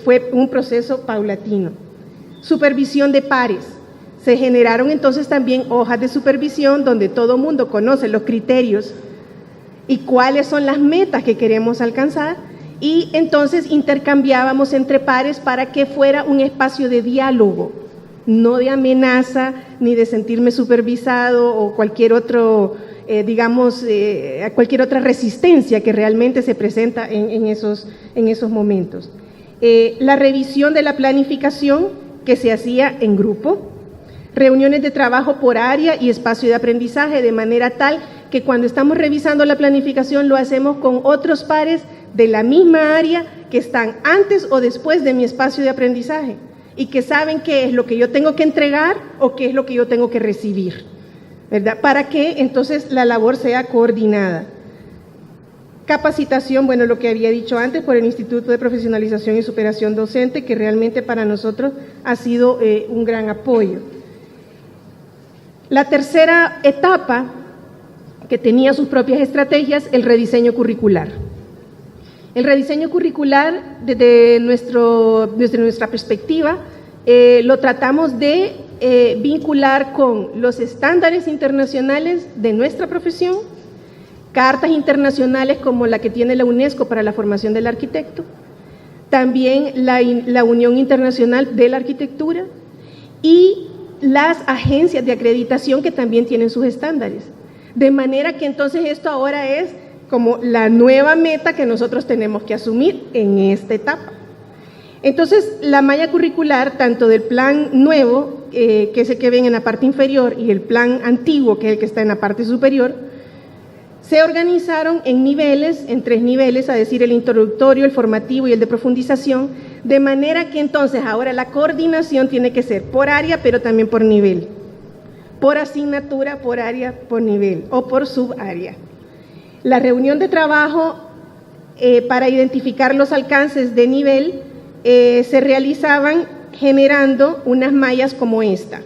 Speaker 3: fue un proceso paulatino. Supervisión de pares. Se generaron entonces también hojas de supervisión donde todo mundo conoce los criterios y cuáles son las metas que queremos alcanzar, y entonces intercambiábamos entre pares para que fuera un espacio de diálogo, no de amenaza, ni de sentirme supervisado o cualquier otro, cualquier otra resistencia que realmente se presenta en esos momentos. La revisión de la planificación que se hacía en grupo, reuniones de trabajo por área y espacio de aprendizaje, de manera tal que cuando estamos revisando la planificación lo hacemos con otros pares de la misma área que están antes o después de mi espacio de aprendizaje y que saben qué es lo que yo tengo que entregar o qué es lo que yo tengo que recibir. ¿verdad? Para que entonces la labor sea coordinada. Capacitación, bueno, lo que había dicho antes por el Instituto de Profesionalización y Superación Docente, que realmente para nosotros ha sido un gran apoyo. La tercera etapa, que tenía sus propias estrategias, el rediseño curricular. El rediseño curricular, desde nuestra perspectiva, lo tratamos de vincular con los estándares internacionales de nuestra profesión, cartas internacionales como la que tiene la UNESCO para la formación del arquitecto, también la Unión Internacional de la Arquitectura y las agencias de acreditación que también tienen sus estándares. De manera que entonces esto ahora es como la nueva meta que nosotros tenemos que asumir en esta etapa. Entonces, la malla curricular, tanto del plan nuevo, que es el que ven en la parte inferior, y el plan antiguo, que es el que está en la parte superior, se organizaron en niveles, en 3 niveles, a decir, el introductorio, el formativo y el de profundización, de manera que entonces ahora la coordinación tiene que ser por área, pero también por nivel, por asignatura, por área, por nivel o por subárea. La reunión de trabajo para identificar los alcances de nivel se realizaban generando unas mallas como esta.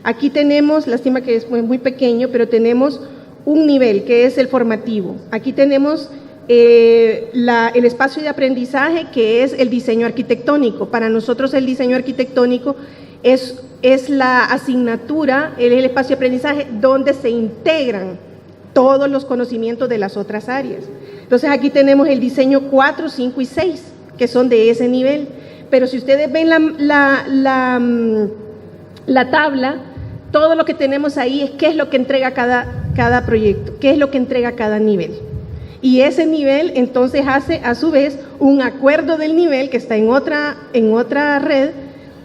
Speaker 3: Aquí tenemos, lástima que es muy pequeño, pero tenemos un nivel que es el formativo. Aquí tenemos el espacio de aprendizaje, que es el diseño arquitectónico. Para nosotros el diseño arquitectónico es la asignatura, es el espacio de aprendizaje donde se integran todos los conocimientos de las otras áreas. Entonces aquí tenemos el diseño 4, 5 y 6, que son de ese nivel. Pero si ustedes ven la tabla, todo lo que tenemos ahí es qué es lo que entrega cada proyecto, qué es lo que entrega cada nivel. Y ese nivel entonces hace a su vez un acuerdo del nivel que está en otra red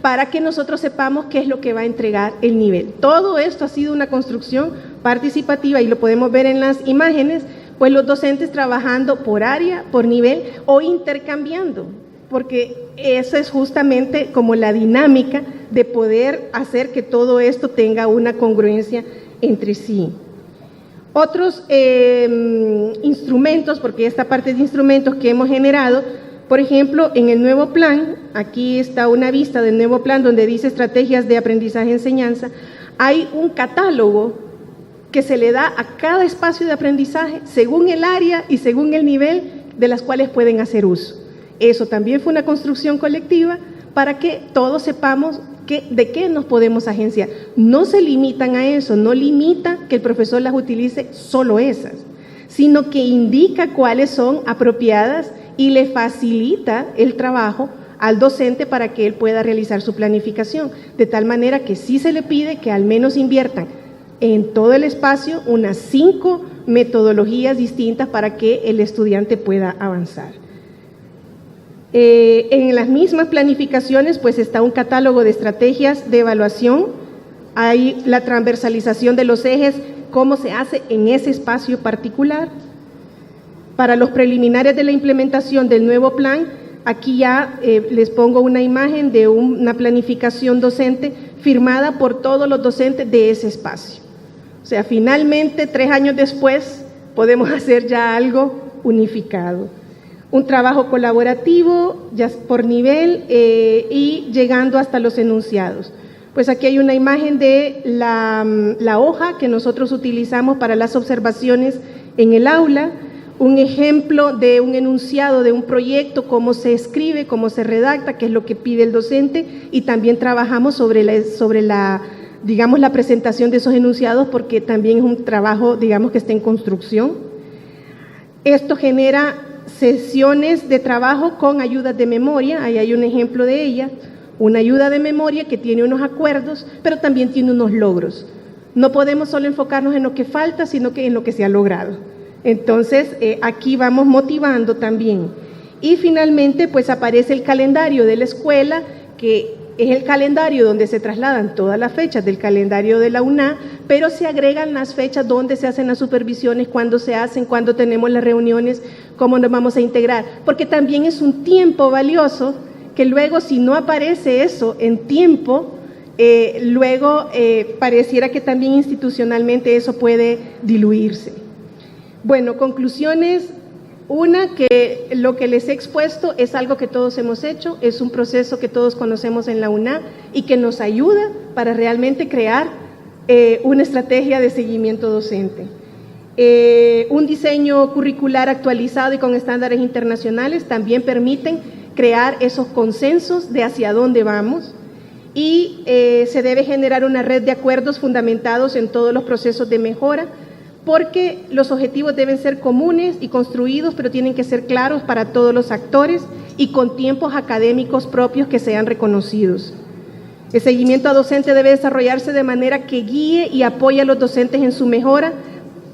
Speaker 3: para que nosotros sepamos qué es lo que va a entregar el nivel. Todo esto ha sido una construcción participativa y lo podemos ver en las imágenes, pues los docentes trabajando por área, por nivel o intercambiando, porque eso es justamente como la dinámica de poder hacer que todo esto tenga una congruencia entre sí. Otros instrumentos, porque esta parte de instrumentos que hemos generado, por ejemplo, en el nuevo plan, aquí está una vista del nuevo plan donde dice estrategias de aprendizaje y enseñanza, hay un catálogo que se le da a cada espacio de aprendizaje según el área y según el nivel de las cuales pueden hacer uso. Eso también fue una construcción colectiva para que todos sepamos de qué nos podemos agenciar. No se limitan a eso, no limita que el profesor las utilice solo esas, sino que indica cuáles son apropiadas y le facilita el trabajo al docente para que él pueda realizar su planificación, de tal manera que sí se le pide que al menos inviertan en todo el espacio unas 5 metodologías distintas para que el estudiante pueda avanzar. En las mismas planificaciones pues está un catálogo de estrategias de evaluación, hay la transversalización de los ejes, cómo se hace en ese espacio particular. Para los preliminares de la implementación del nuevo plan, aquí ya les pongo una imagen de una planificación docente firmada por todos los docentes de ese espacio. O sea, finalmente 3 años después podemos hacer ya algo unificado. Un trabajo colaborativo ya por nivel y llegando hasta los enunciados. Pues aquí hay una imagen de la hoja que nosotros utilizamos para las observaciones en el aula, un ejemplo de un enunciado de un proyecto, cómo se escribe, cómo se redacta, qué es lo que pide el docente, y también trabajamos sobre la presentación de esos enunciados, porque también es un trabajo, digamos, que está en construcción. Esto genera sesiones de trabajo con ayudas de memoria, ahí hay un ejemplo de ella, una ayuda de memoria que tiene unos acuerdos, pero también tiene unos logros. No podemos solo enfocarnos en lo que falta, sino que en lo que se ha logrado. Entonces, aquí vamos motivando también. Y finalmente, pues aparece el calendario de la escuela, que es el calendario donde se trasladan todas las fechas del calendario de la UNA, pero se agregan las fechas donde se hacen las supervisiones, cuándo se hacen, cuándo tenemos las reuniones, cómo nos vamos a integrar, porque también es un tiempo valioso que luego, si no aparece eso en tiempo, Luego, pareciera que también institucionalmente eso puede diluirse. Bueno, conclusiones. Una, que lo que les he expuesto es algo que todos hemos hecho, es un proceso que todos conocemos en la UNA y que nos ayuda para realmente crear una estrategia de seguimiento docente. Un diseño curricular actualizado y con estándares internacionales también permiten crear esos consensos de hacia dónde vamos, y se debe generar una red de acuerdos fundamentados en todos los procesos de mejora, porque los objetivos deben ser comunes y construidos, pero tienen que ser claros para todos los actores y con tiempos académicos propios que sean reconocidos. El seguimiento a docente debe desarrollarse de manera que guíe y apoye a los docentes en su mejora,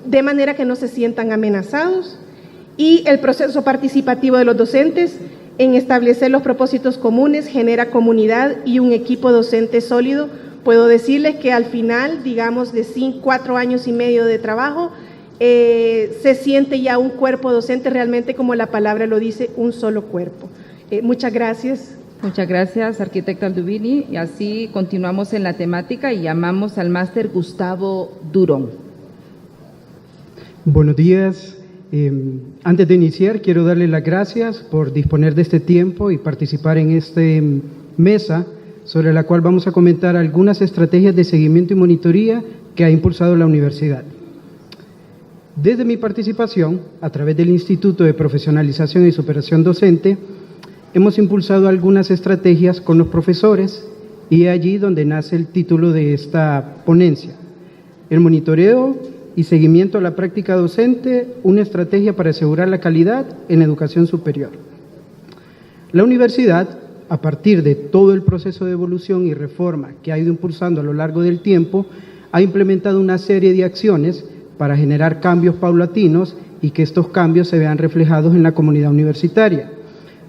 Speaker 3: de manera que no se sientan amenazados, y el proceso participativo de los docentes en establecer los propósitos comunes genera comunidad y un equipo docente sólido. Puedo decirles que al final, digamos, de 4 años y medio de trabajo, se siente ya un cuerpo docente realmente, como la palabra lo dice, un solo cuerpo. Muchas gracias.
Speaker 1: Muchas gracias, arquitecta Alduvini. Y así continuamos en la temática y llamamos al máster Gustavo Durón.
Speaker 4: Buenos días. Antes de iniciar, quiero darle las gracias por disponer de este tiempo y participar en esta mesa, sobre la cual vamos a comentar algunas estrategias de seguimiento y monitoría que ha impulsado la universidad. Desde mi participación, a través del Instituto de Profesionalización y Superación Docente, hemos impulsado algunas estrategias con los profesores, y allí donde nace el título de esta ponencia: el monitoreo y seguimiento a la práctica docente, una estrategia para asegurar la calidad en la educación superior. La universidad, a partir de todo el proceso de evolución y reforma que ha ido impulsando a lo largo del tiempo, ha implementado una serie de acciones para generar cambios paulatinos y que estos cambios se vean reflejados en la comunidad universitaria.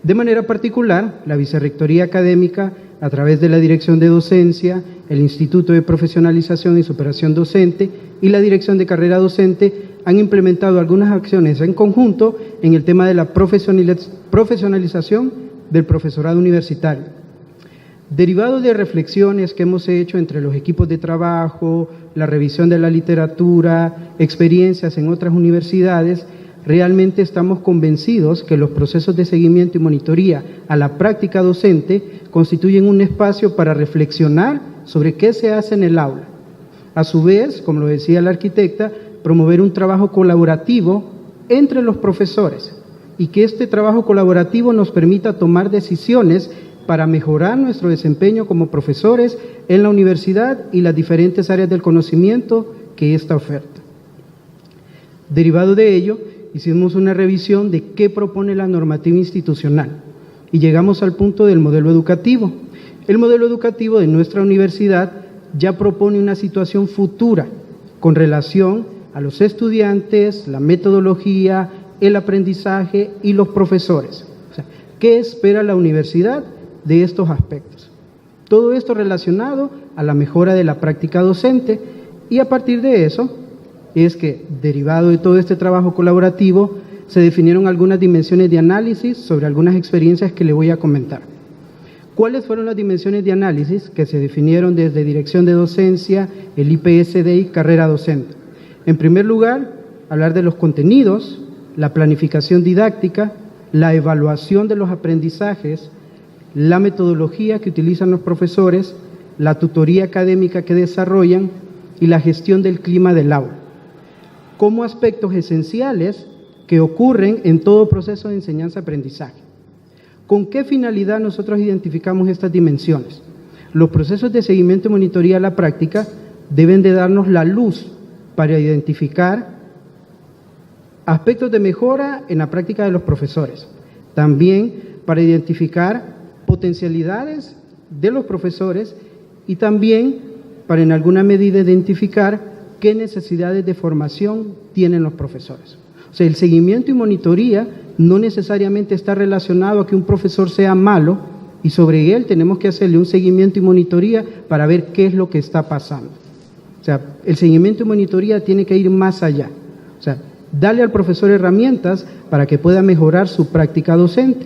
Speaker 4: De manera particular, la Vicerrectoría Académica, a través de la Dirección de Docencia, el Instituto de Profesionalización y Superación Docente y la Dirección de Carrera Docente, han implementado algunas acciones en conjunto en el tema de la profesionalización del profesorado universitario. Derivado de reflexiones que hemos hecho entre los equipos de trabajo, la revisión de la literatura, experiencias en otras universidades, realmente estamos convencidos que los procesos de seguimiento y monitoría a la práctica docente constituyen un espacio para reflexionar sobre qué se hace en el aula. A su vez, como lo decía la arquitecta, promover un trabajo colaborativo entre los profesores, y que este trabajo colaborativo nos permita tomar decisiones para mejorar nuestro desempeño como profesores en la universidad y las diferentes áreas del conocimiento que ésta oferta. Derivado de ello, hicimos una revisión de qué propone la normativa institucional y llegamos al punto del modelo educativo. El modelo educativo de nuestra universidad ya propone una situación futura con relación a los estudiantes, la metodología, el aprendizaje y los profesores. O sea, ¿qué espera la universidad de estos aspectos? Todo esto relacionado a la mejora de la práctica docente, y a partir de eso es que, derivado de todo este trabajo colaborativo, se definieron algunas dimensiones de análisis sobre algunas experiencias que le voy a comentar. ¿Cuáles fueron las dimensiones de análisis que se definieron desde Dirección de Docencia, el IPSD y Carrera Docente? En primer lugar, hablar de los contenidos, la planificación didáctica, la evaluación de los aprendizajes, la metodología que utilizan los profesores, la tutoría académica que desarrollan y la gestión del clima del aula, como aspectos esenciales que ocurren en todo proceso de enseñanza-aprendizaje. ¿Con qué finalidad nosotros identificamos estas dimensiones? Los procesos de seguimiento y monitoría a la práctica deben de darnos la luz para identificar aspectos de mejora en la práctica de los profesores, también para identificar potencialidades de los profesores y también para en alguna medida identificar qué necesidades de formación tienen los profesores. O sea, el seguimiento y monitoría no necesariamente está relacionado a que un profesor sea malo y sobre él tenemos que hacerle un seguimiento y monitoría para ver qué es lo que está pasando. O sea, el seguimiento y monitoría tiene que ir más allá. O sea, darle al profesor herramientas para que pueda mejorar su práctica docente.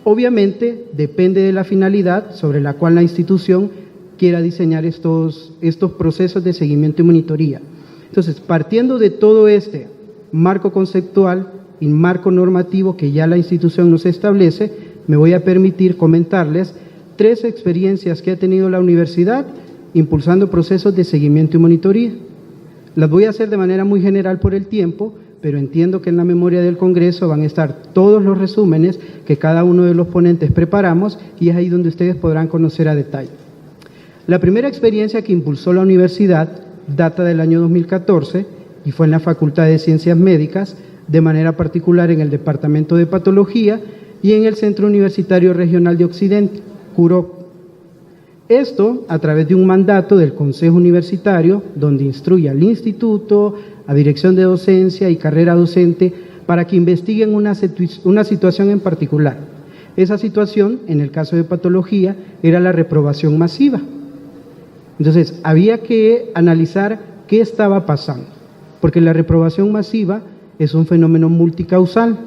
Speaker 4: Obviamente, depende de la finalidad sobre la cual la institución quiera diseñar estos procesos de seguimiento y monitoría. Entonces, partiendo de todo este marco conceptual y marco normativo que ya la institución nos establece, me voy a permitir comentarles 3 experiencias que ha tenido la universidad impulsando procesos de seguimiento y monitoría. Las voy a hacer de manera muy general por el tiempo, pero entiendo que en la memoria del Congreso van a estar todos los resúmenes que cada uno de los ponentes preparamos y es ahí donde ustedes podrán conocer a detalle. La primera experiencia que impulsó la universidad data del año 2014 y fue en la Facultad de Ciencias Médicas, de manera particular en el Departamento de Patología y en el Centro Universitario Regional de Occidente, CUROC. Esto a través de un mandato del Consejo Universitario, donde instruye al instituto, a dirección de docencia y carrera docente, para que investiguen una situación en particular. Esa situación, en el caso de patología, era la reprobación masiva. Entonces, había que analizar qué estaba pasando, porque la reprobación masiva es un fenómeno multicausal.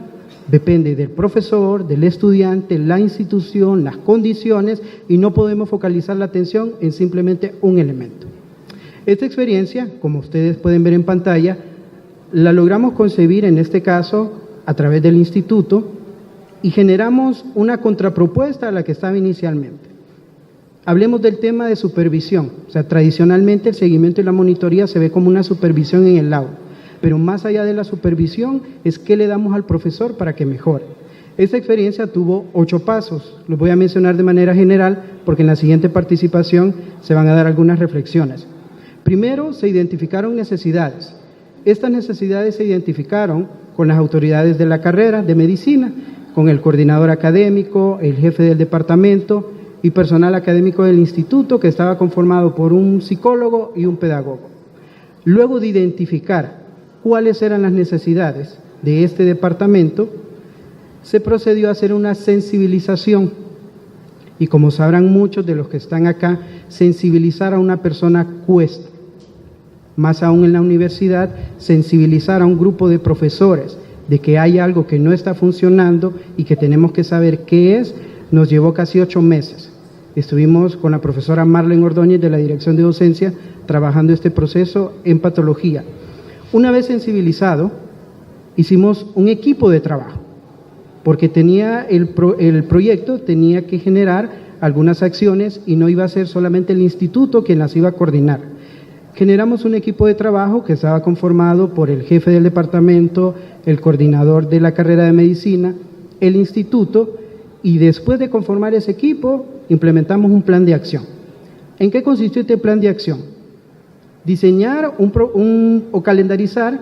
Speaker 4: Depende del profesor, del estudiante, la institución, las condiciones, y no podemos focalizar la atención en simplemente un elemento. Esta experiencia, como ustedes pueden ver en pantalla, la logramos concebir en este caso a través del instituto y generamos una contrapropuesta a la que estaba inicialmente. Hablemos del tema de supervisión. O sea, tradicionalmente el seguimiento y la monitoría se ve como una supervisión en el aula. Pero más allá de la supervisión es qué le damos al profesor para que mejore. Esta experiencia tuvo 8 pasos, los voy a mencionar de manera general porque en la siguiente participación se van a dar algunas reflexiones. Primero, se identificaron necesidades. Estas necesidades se identificaron con las autoridades de la carrera de medicina, con el coordinador académico, el jefe del departamento y personal académico del instituto, que estaba conformado por un psicólogo y un pedagogo. Luego de identificar cuáles eran las necesidades de este departamento, se procedió a hacer una sensibilización. Y como sabrán muchos de los que están acá, sensibilizar a una persona cuesta. Más aún en la universidad, sensibilizar a un grupo de profesores de que hay algo que no está funcionando y que tenemos que saber qué es, nos llevó casi 8 meses. Estuvimos con la profesora Marlene Ordóñez de la Dirección de Docencia trabajando este proceso en patología. Una vez sensibilizado, hicimos un equipo de trabajo, porque tenía el proyecto tenía que generar algunas acciones y no iba a ser solamente el instituto quien las iba a coordinar. Generamos un equipo de trabajo que estaba conformado por el jefe del departamento, el coordinador de la carrera de medicina, el instituto, y después de conformar ese equipo, implementamos un plan de acción. ¿En qué consistió este plan de acción? Diseñar o calendarizar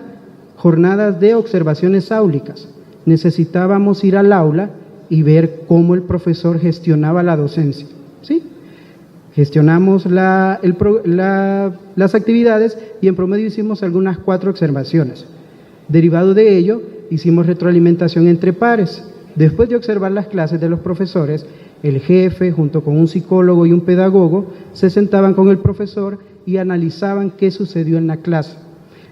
Speaker 4: jornadas de observaciones áulicas. Necesitábamos ir al aula y ver cómo el profesor gestionaba la docencia, ¿sí? Gestionamos las actividades y en promedio hicimos algunas 4 observaciones. Derivado de ello, hicimos retroalimentación entre pares. Después de observar las clases de los profesores, el jefe, junto con un psicólogo y un pedagogo, se sentaban con el profesor y analizaban qué sucedió en la clase.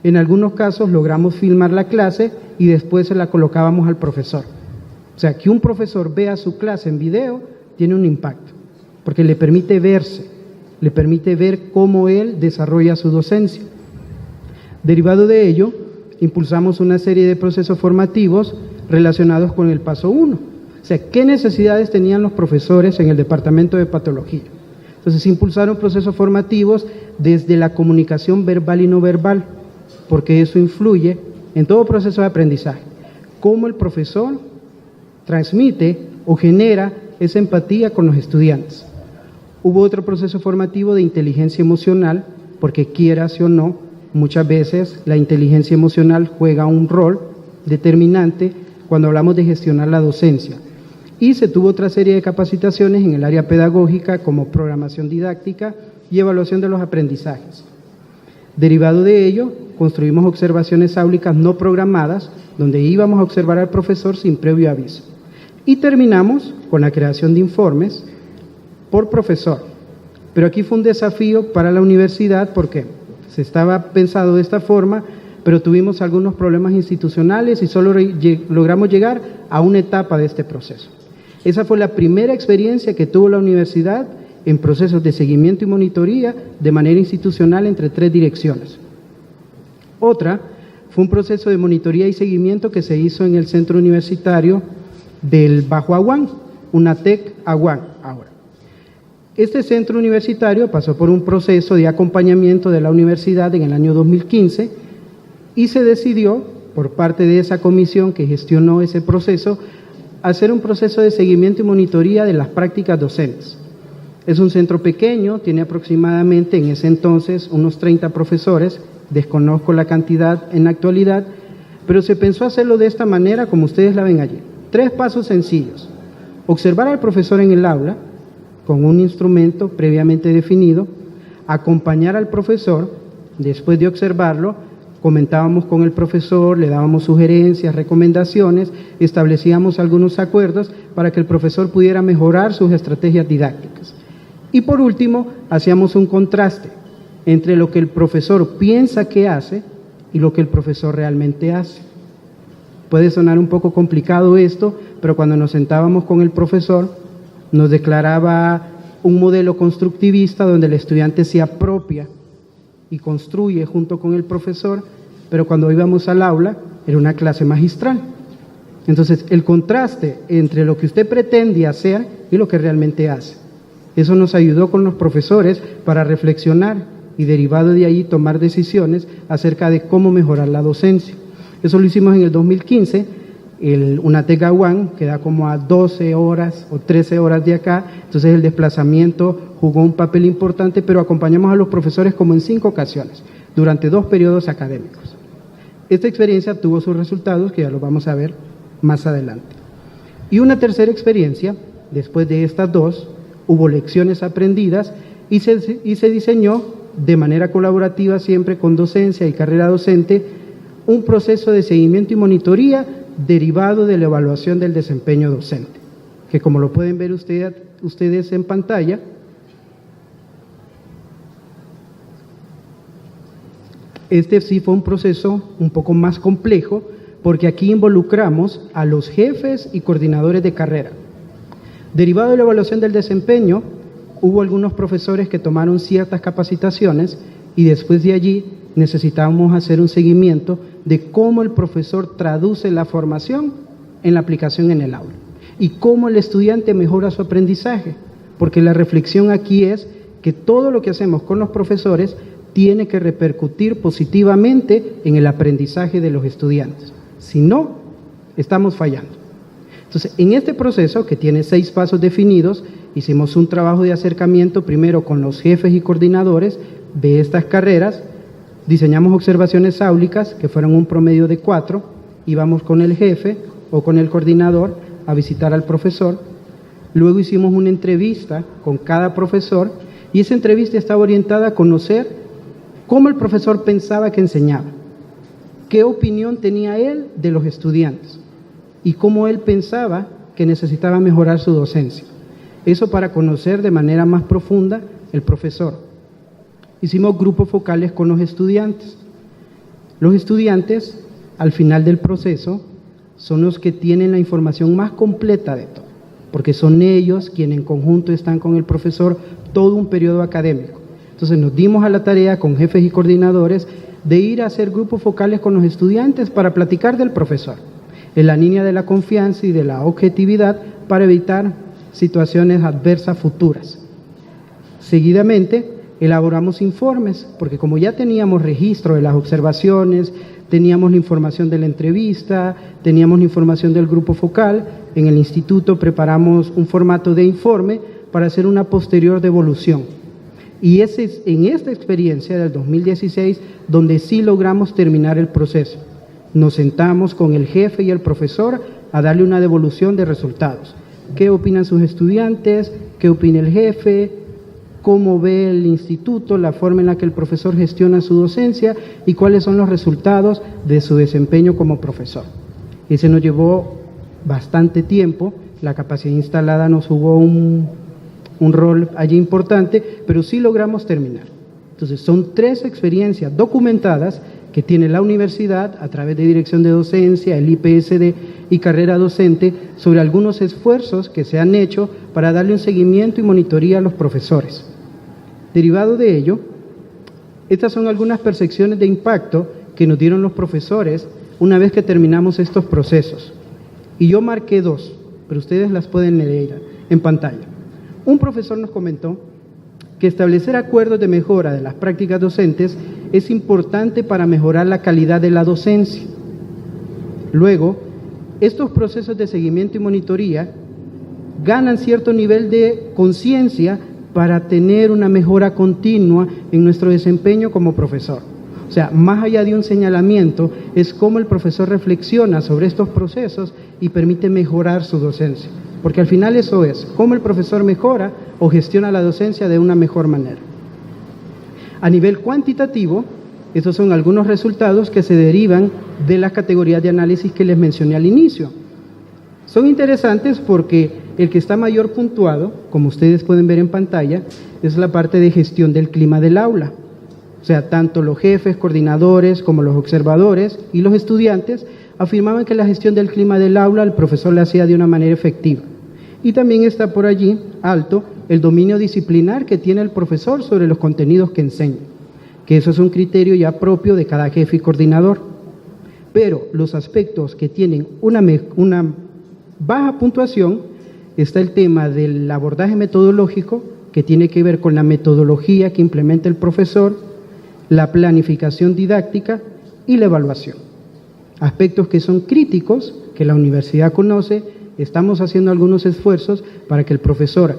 Speaker 4: En algunos casos logramos filmar la clase y después se la colocábamos al profesor. O sea, que un profesor vea su clase en video tiene un impacto, porque le permite verse, le permite ver cómo él desarrolla su docencia. Derivado de ello, impulsamos una serie de procesos formativos relacionados con el paso 1. O sea, ¿qué necesidades tenían los profesores en el departamento de patología? Entonces, impulsaron procesos formativos desde la comunicación verbal y no verbal, porque eso influye en todo proceso de aprendizaje. Cómo el profesor transmite o genera esa empatía con los estudiantes. Hubo otro proceso formativo de inteligencia emocional, porque quieras o no, muchas veces la inteligencia emocional juega un rol determinante cuando hablamos de gestionar la docencia. Y se tuvo otra serie de capacitaciones en el área pedagógica como programación didáctica y evaluación de los aprendizajes. Derivado de ello, construimos observaciones áulicas no programadas, donde íbamos a observar al profesor sin previo aviso. Y terminamos con la creación de informes por profesor. Pero aquí fue un desafío para la universidad porque se estaba pensado de esta forma, pero tuvimos algunos problemas institucionales y solo logramos llegar a una etapa de este proceso. Esa fue la primera experiencia que tuvo la universidad en procesos de seguimiento y monitoría de manera institucional entre 3 direcciones. Otra fue un proceso de monitoría y seguimiento que se hizo en el Centro Universitario del Bajo Aguán, UNATEC Aguán ahora. Este centro universitario pasó por un proceso de acompañamiento de la universidad en el año 2015 y se decidió, por parte de esa comisión que gestionó ese proceso, hacer un proceso de seguimiento y monitoría de las prácticas docentes. Es un centro pequeño, tiene aproximadamente en ese entonces unos 30 profesores, desconozco la cantidad en la actualidad, pero se pensó hacerlo de esta manera como ustedes la ven allí. 3 pasos sencillos: observar al profesor en el aula con un instrumento previamente definido, acompañar al profesor, después de observarlo, comentábamos con el profesor, le dábamos sugerencias, recomendaciones, establecíamos algunos acuerdos para que el profesor pudiera mejorar sus estrategias didácticas. Y por último, hacíamos un contraste entre lo que el profesor piensa que hace y lo que el profesor realmente hace. Puede sonar un poco complicado esto, pero cuando nos sentábamos con el profesor, nos declaraba un modelo constructivista donde el estudiante se apropia y construye junto con el profesor, pero cuando íbamos al aula era una clase magistral. Entonces, el contraste entre lo que usted pretende hacer y lo que realmente hace. Eso nos ayudó con los profesores para reflexionar y, derivado de ahí, tomar decisiones acerca de cómo mejorar la docencia. Eso lo hicimos en el 2015. El UNATEC Aguán queda como a 12 horas o 13 horas de acá, entonces el desplazamiento jugó un papel importante, pero acompañamos a los profesores como en 5 ocasiones, durante 2 periodos académicos. Esta experiencia tuvo sus resultados, que ya los vamos a ver más adelante. Y una tercera experiencia, después de estas 2, hubo lecciones aprendidas y se diseñó de manera colaborativa, siempre con docencia y carrera docente, un proceso de seguimiento y monitoría derivado de la evaluación del desempeño docente, que como lo pueden ver ustedes en pantalla, este sí fue un proceso un poco más complejo, porque aquí involucramos a los jefes y coordinadores de carrera. Derivado de la evaluación del desempeño, hubo algunos profesores que tomaron ciertas capacitaciones y después de allí necesitábamos hacer un seguimiento de cómo el profesor traduce la formación en la aplicación en el aula y cómo el estudiante mejora su aprendizaje, porque la reflexión aquí es que todo lo que hacemos con los profesores tiene que repercutir positivamente en el aprendizaje de los estudiantes. Si no, estamos fallando. Entonces, en este proceso, que tiene 6 pasos definidos, hicimos un trabajo de acercamiento primero con los jefes y coordinadores de estas carreras. Diseñamos observaciones áulicas, que fueron un promedio de 4, íbamos con el jefe o con el coordinador a visitar al profesor. Luego hicimos una entrevista con cada profesor y esa entrevista estaba orientada a conocer cómo el profesor pensaba que enseñaba, qué opinión tenía él de los estudiantes y cómo él pensaba que necesitaba mejorar su docencia. Eso para conocer de manera más profunda el profesor. Hicimos grupos focales con los estudiantes. Los estudiantes, al final del proceso, son los que tienen la información más completa de todo, porque son ellos quienes en conjunto están con el profesor todo un periodo académico. Entonces nos dimos a la tarea con jefes y coordinadores de ir a hacer grupos focales con los estudiantes para platicar del profesor, en la línea de la confianza y de la objetividad para evitar situaciones adversas futuras. Seguidamente, elaboramos informes, porque como ya teníamos registro de las observaciones, teníamos la información de la entrevista, teníamos la información del grupo focal, en el instituto preparamos un formato de informe para hacer una posterior devolución. Y ese es en esta experiencia del 2016 donde sí logramos terminar el proceso. Nos sentamos con el jefe y el profesor a darle una devolución de resultados. ¿Qué opinan sus estudiantes? ¿Qué opina el jefe? ¿Cómo ve el instituto, la forma en la que el profesor gestiona su docencia y cuáles son los resultados de su desempeño como profesor? Ese nos llevó bastante tiempo, la capacidad instalada nos jugó un rol allí importante, pero sí logramos terminar. Entonces, son 3 experiencias documentadas que tiene la universidad a través de dirección de docencia, el IPSD y carrera docente sobre algunos esfuerzos que se han hecho para darle un seguimiento y monitoría a los profesores. Derivado de ello, estas son algunas percepciones de impacto que nos dieron los profesores una vez que terminamos estos procesos. Y yo marqué 2, pero ustedes las pueden leer en pantalla. Un profesor nos comentó que establecer acuerdos de mejora de las prácticas docentes es importante para mejorar la calidad de la docencia. Luego, estos procesos de seguimiento y monitoría ganan cierto nivel de conciencia para tener una mejora continua en nuestro desempeño como profesor. O sea, más allá de un señalamiento, es cómo el profesor reflexiona sobre estos procesos y permite mejorar su docencia. Porque al final eso es, cómo el profesor mejora o gestiona la docencia de una mejor manera. A nivel cuantitativo, estos son algunos resultados que se derivan de las categorías de análisis que les mencioné al inicio. Son interesantes porque el que está mayor puntuado, como ustedes pueden ver en pantalla, es la parte de gestión del clima del aula. O sea, tanto los jefes, coordinadores, como los observadores y los estudiantes afirmaban que la gestión del clima del aula el profesor la hacía de una manera efectiva. Y también está por allí, alto, el dominio disciplinar que tiene el profesor sobre los contenidos que enseña, que eso es un criterio ya propio de cada jefe y coordinador. Pero los aspectos que tienen una baja puntuación, está el tema del abordaje metodológico, que tiene que ver con la metodología que implementa el profesor, la planificación didáctica y la evaluación. Aspectos que son críticos, que la universidad conoce. Estamos haciendo algunos esfuerzos para que el profesor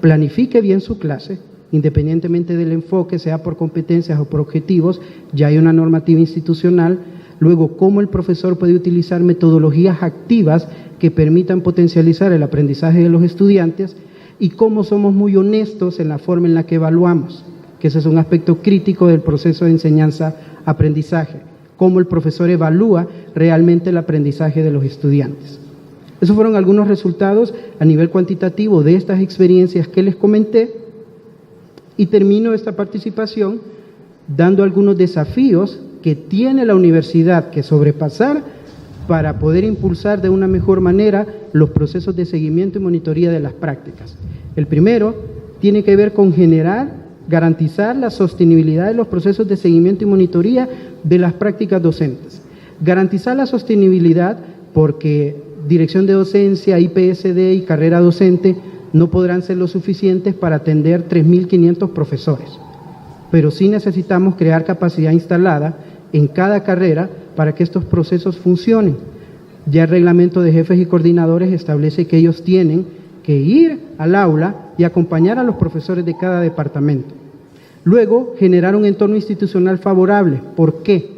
Speaker 4: planifique bien su clase, independientemente del enfoque, sea por competencias o por objetivos. Ya hay una normativa institucional. Luego, cómo el profesor puede utilizar metodologías activas que permitan potencializar el aprendizaje de los estudiantes, y cómo somos muy honestos en la forma en la que evaluamos, que ese es un aspecto crítico del proceso de enseñanza-aprendizaje, cómo el profesor evalúa realmente el aprendizaje de los estudiantes. Esos fueron algunos resultados a nivel cuantitativo de estas experiencias que les comenté, y termino esta participación dando algunos desafíos que tiene la universidad que sobrepasar para poder impulsar de una mejor manera los procesos de seguimiento y monitoría de las prácticas. El primero tiene que ver con garantizar la sostenibilidad de los procesos de seguimiento y monitoría de las prácticas docentes. Garantizar la sostenibilidad porque dirección de docencia, IPSD y carrera docente no podrán ser lo suficientes para atender 3.500 profesores, pero sí necesitamos crear capacidad instalada en cada carrera para que estos procesos funcionen. Ya el reglamento de jefes y coordinadores establece que ellos tienen que ir al aula y acompañar a los profesores de cada departamento. Luego, generar un entorno institucional favorable. ¿Por qué?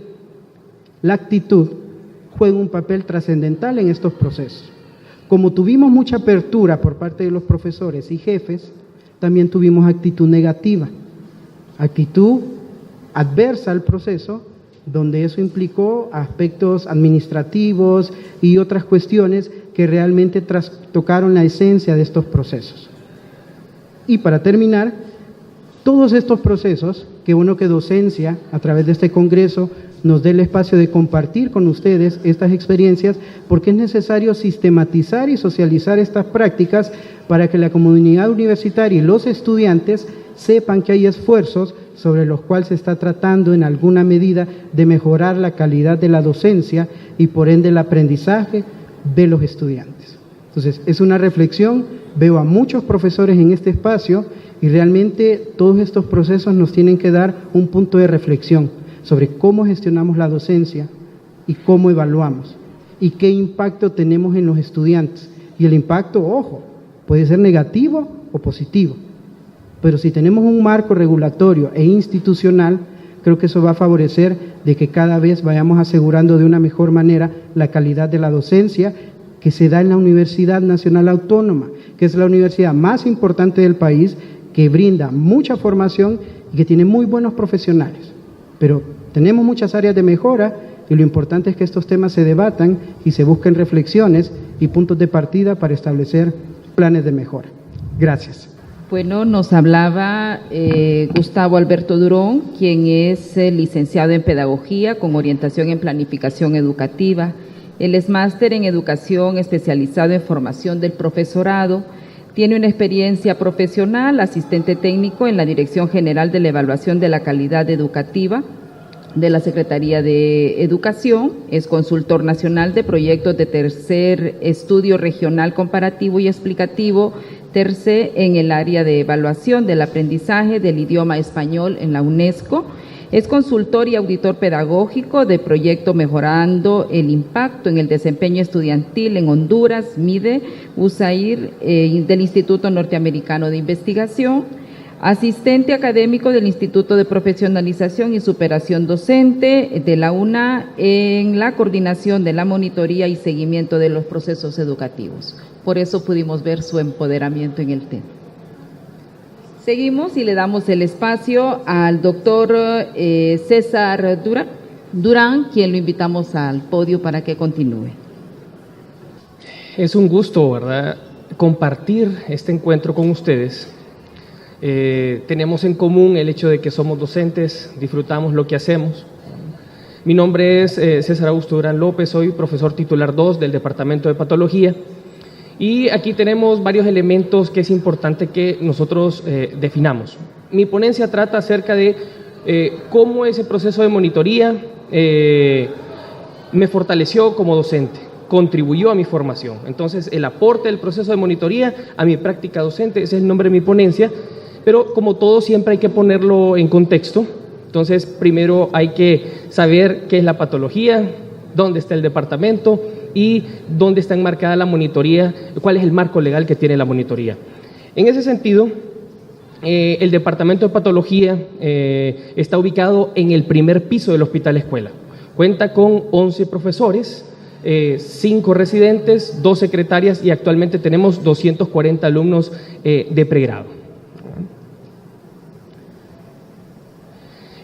Speaker 4: La actitud juega un papel trascendental en estos procesos. Como tuvimos mucha apertura por parte de los profesores y jefes, también tuvimos actitud negativa, actitud adversa al proceso, donde eso implicó aspectos administrativos y otras cuestiones que realmente trastocaron la esencia de estos procesos. Y para terminar, todos estos procesos, qué bueno que docencia, a través de este congreso, nos dé el espacio de compartir con ustedes estas experiencias, porque es necesario sistematizar y socializar estas prácticas para que la comunidad universitaria y los estudiantes sepan que hay esfuerzos sobre los cuales se está tratando en alguna medida de mejorar la calidad de la docencia y por ende el aprendizaje de los estudiantes. Entonces, es una reflexión, veo a muchos profesores en este espacio y realmente todos estos procesos nos tienen que dar un punto de reflexión sobre cómo gestionamos la docencia y cómo evaluamos y qué impacto tenemos en los estudiantes. Y el impacto, ojo, puede ser negativo o positivo. Pero si tenemos un marco regulatorio e institucional, creo que eso va a favorecer de que cada vez vayamos asegurando de una mejor manera la calidad de la docencia que se da en la Universidad Nacional Autónoma, que es la universidad más importante del país, que brinda mucha formación y que tiene muy buenos profesionales. Pero tenemos muchas áreas de mejora y lo importante es que estos temas se debatan y se busquen reflexiones y puntos de partida para establecer planes de mejora. Gracias.
Speaker 1: Bueno, nos hablaba Gustavo Alberto Durón, quien es licenciado en Pedagogía con orientación en Planificación Educativa. Él es máster en Educación especializado en Formación del Profesorado. Tiene una experiencia profesional, asistente técnico en la Dirección General de la Evaluación de la Calidad Educativa de la Secretaría de Educación. Es consultor nacional de proyectos de tercer estudio regional comparativo y explicativo terce en el área de evaluación del aprendizaje del idioma español en la UNESCO. Es consultor y auditor pedagógico de proyecto Mejorando el Impacto en el Desempeño Estudiantil en Honduras, MIDE, USAID, del Instituto Norteamericano de Investigación. Asistente académico del Instituto de Profesionalización y Superación Docente de la UNA en la coordinación de la monitoría y seguimiento de los procesos educativos. Por eso pudimos ver su empoderamiento en el tema. Seguimos y le damos el espacio al doctor César Durán, quien lo invitamos al podio para que continúe.
Speaker 5: Es un gusto, ¿verdad?, compartir este encuentro con ustedes. Tenemos en común el hecho de que somos docentes, disfrutamos lo que hacemos. Mi nombre es César Augusto Durán López, soy profesor titular 2 del Departamento de Patología. Y aquí tenemos varios elementos que es importante que nosotros definamos. Mi ponencia trata acerca de cómo ese proceso de monitoría me fortaleció como docente, contribuyó a mi formación. Entonces, el aporte del proceso de monitoría a mi práctica docente, ese es el nombre de mi ponencia, pero como todo siempre hay que ponerlo en contexto. Entonces, primero hay que saber qué es la patología, dónde está el departamento y dónde está enmarcada la monitoría, cuál es el marco legal que tiene la monitoría. En ese sentido, el Departamento de Patología está ubicado en el primer piso del Hospital Escuela. Cuenta con 11 profesores, 5 residentes, 2 secretarias y actualmente tenemos 240 alumnos de pregrado.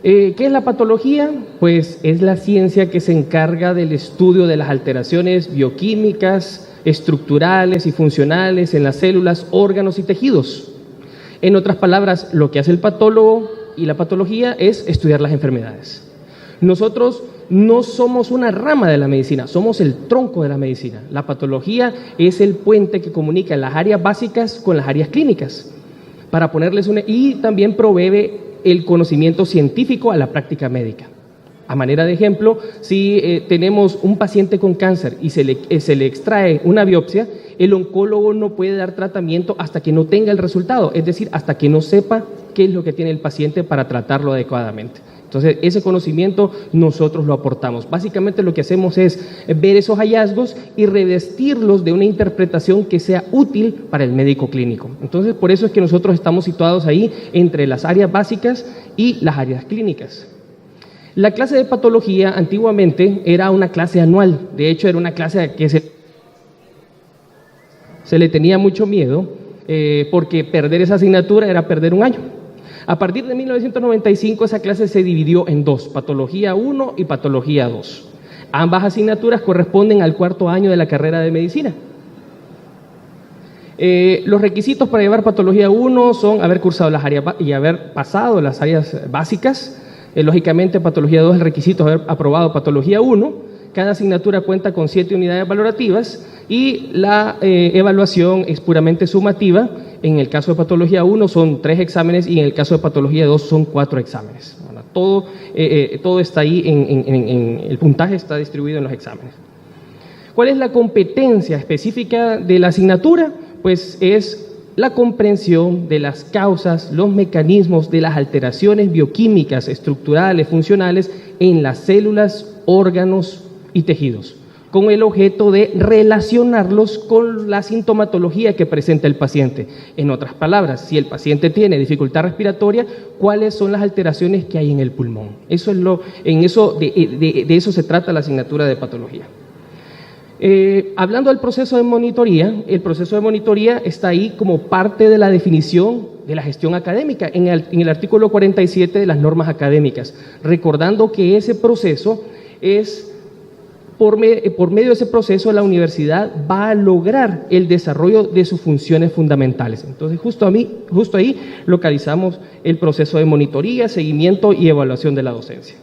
Speaker 5: ¿Qué es la patología? Pues es la ciencia que se encarga del estudio de las alteraciones bioquímicas, estructurales y funcionales en las células, órganos y tejidos. En otras palabras, lo que hace el patólogo y la patología es estudiar las enfermedades. Nosotros no somos una rama de la medicina, somos el tronco de la medicina. La patología es el puente que comunica las áreas básicas con las áreas clínicas, para ponerles y también provee el conocimiento científico a la práctica médica. A manera de ejemplo, si tenemos un paciente con cáncer y se le extrae una biopsia, el oncólogo no puede dar tratamiento hasta que no tenga el resultado, es decir, hasta que no sepa qué es lo que tiene el paciente para tratarlo adecuadamente. Entonces, ese conocimiento nosotros lo aportamos. Básicamente lo que hacemos es ver esos hallazgos y revestirlos de una interpretación que sea útil para el médico clínico. Entonces, por eso es que nosotros estamos situados ahí entre las áreas básicas y las áreas clínicas. La clase de patología antiguamente era una clase anual. De hecho, era una clase que se le tenía mucho miedo porque perder esa asignatura era perder un año. A partir de 1995 esa clase se dividió en 2, Patología 1 y Patología 2. Ambas asignaturas corresponden al 4º año de la carrera de medicina. Los requisitos para llevar Patología 1 son haber cursado las áreas y haber pasado las áreas básicas. Lógicamente, Patología 2 es el requisito haber aprobado Patología 1. Cada asignatura cuenta con 7 unidades valorativas y la evaluación es puramente sumativa. En el caso de Patología 1 son 3 exámenes y en el caso de Patología 2 son 4 exámenes. Bueno, todo está ahí, el puntaje está distribuido en los exámenes. ¿Cuál es la competencia específica de la asignatura? Pues es la comprensión de las causas, los mecanismos de las alteraciones bioquímicas, estructurales, funcionales en las células, órganos y tejidos, con el objeto de relacionarlos con la sintomatología que presenta el paciente. En otras palabras, si el paciente tiene dificultad respiratoria, ¿cuáles son las alteraciones que hay en el pulmón? Eso es de eso se trata la asignatura de patología. Hablando del proceso de monitoría, el proceso de monitoría está ahí como parte de la definición de la gestión académica en el artículo 47 de las normas académicas, recordando que ese proceso es Por medio de ese proceso, la universidad va a lograr el desarrollo de sus funciones fundamentales. Entonces, justo ahí localizamos el proceso de monitoría, seguimiento y evaluación de la docencia.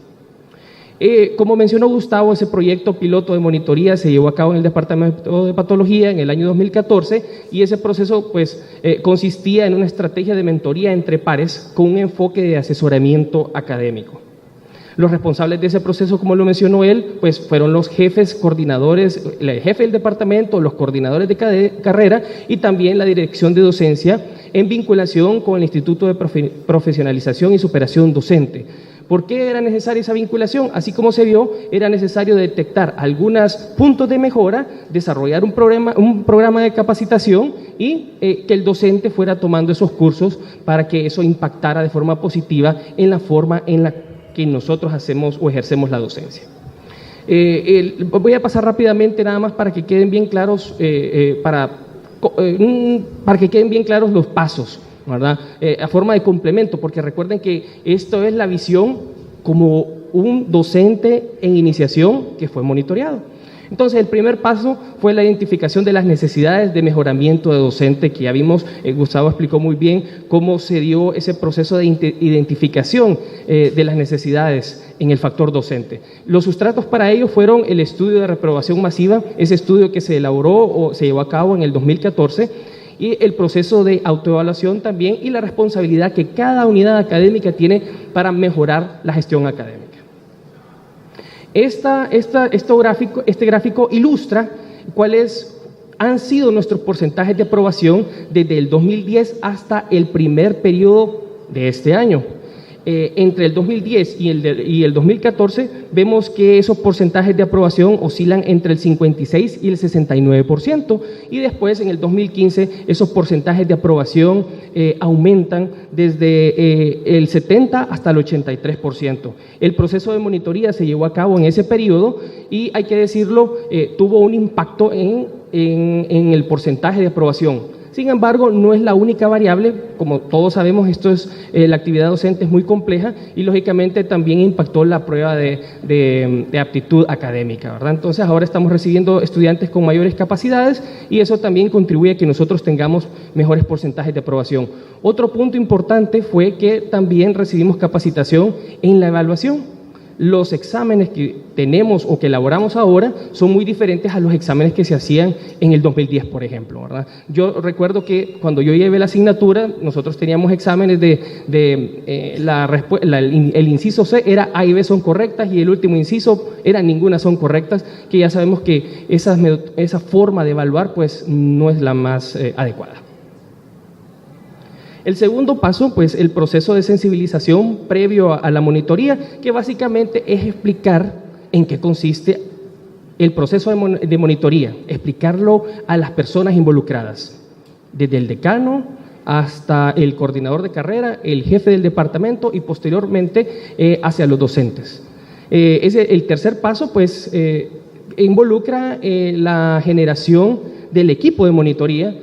Speaker 5: Como mencionó Gustavo, ese proyecto piloto de monitoría se llevó a cabo en el Departamento de Patología en el año 2014 y ese proceso consistía en una estrategia de mentoría entre pares con un enfoque de asesoramiento académico. Los responsables de ese proceso, como lo mencionó él, pues fueron los jefes coordinadores, el jefe del departamento, los coordinadores de carrera y también la dirección de docencia en vinculación con el Instituto de Profesionalización y Superación Docente. ¿Por qué era necesaria esa vinculación? Así como se vio, era necesario detectar algunos puntos de mejora, desarrollar un programa de capacitación y que el docente fuera tomando esos cursos para que eso impactara de forma positiva en la forma en la que nosotros hacemos o ejercemos la docencia. Voy a pasar rápidamente nada más para que queden bien claros, para que queden bien claros los pasos, ¿verdad? A forma de complemento, porque recuerden que esto es la visión como un docente en iniciación que fue monitoreado. Entonces, el primer paso fue la identificación de las necesidades de mejoramiento de docente, que ya vimos, Gustavo explicó muy bien cómo se dio ese proceso de identificación de las necesidades en el factor docente. Los sustratos para ello fueron el estudio de reprobación masiva, ese estudio que se elaboró o se llevó a cabo en el 2014, y el proceso de autoevaluación también y la responsabilidad que cada unidad académica tiene para mejorar la gestión académica. Este gráfico ilustra cuáles han sido nuestros porcentajes de aprobación desde el 2010 hasta el primer periodo de este año. Entre el 2010 y el 2014 vemos que esos porcentajes de aprobación oscilan entre el 56 y el 69% y después en el 2015 esos porcentajes de aprobación aumentan desde el 70 hasta el 83%. El proceso de monitoría se llevó a cabo en ese periodo y hay que decirlo, tuvo un impacto en el porcentaje de aprobación. Sin embargo, no es la única variable, como todos sabemos, la actividad docente es muy compleja y lógicamente también impactó la prueba de aptitud académica, ¿verdad? Entonces ahora estamos recibiendo estudiantes con mayores capacidades y eso también contribuye a que nosotros tengamos mejores porcentajes de aprobación. Otro punto importante fue que también recibimos capacitación en la evaluación. Los exámenes que tenemos o que elaboramos ahora son muy diferentes a los exámenes que se hacían en el 2010, por ejemplo, ¿verdad? Yo recuerdo que cuando yo llevé la asignatura, nosotros teníamos exámenes el inciso C era A y B son correctas y el último inciso era ninguna son correctas, que ya sabemos que esa forma de evaluar pues no es la más adecuada. El segundo paso, pues el proceso de sensibilización previo a la monitoría, que básicamente es explicar en qué consiste el proceso de monitoría, explicarlo a las personas involucradas, desde el decano hasta el coordinador de carrera, el jefe del departamento y posteriormente hacia los docentes. El tercer paso, pues, involucra la generación del equipo de monitoría,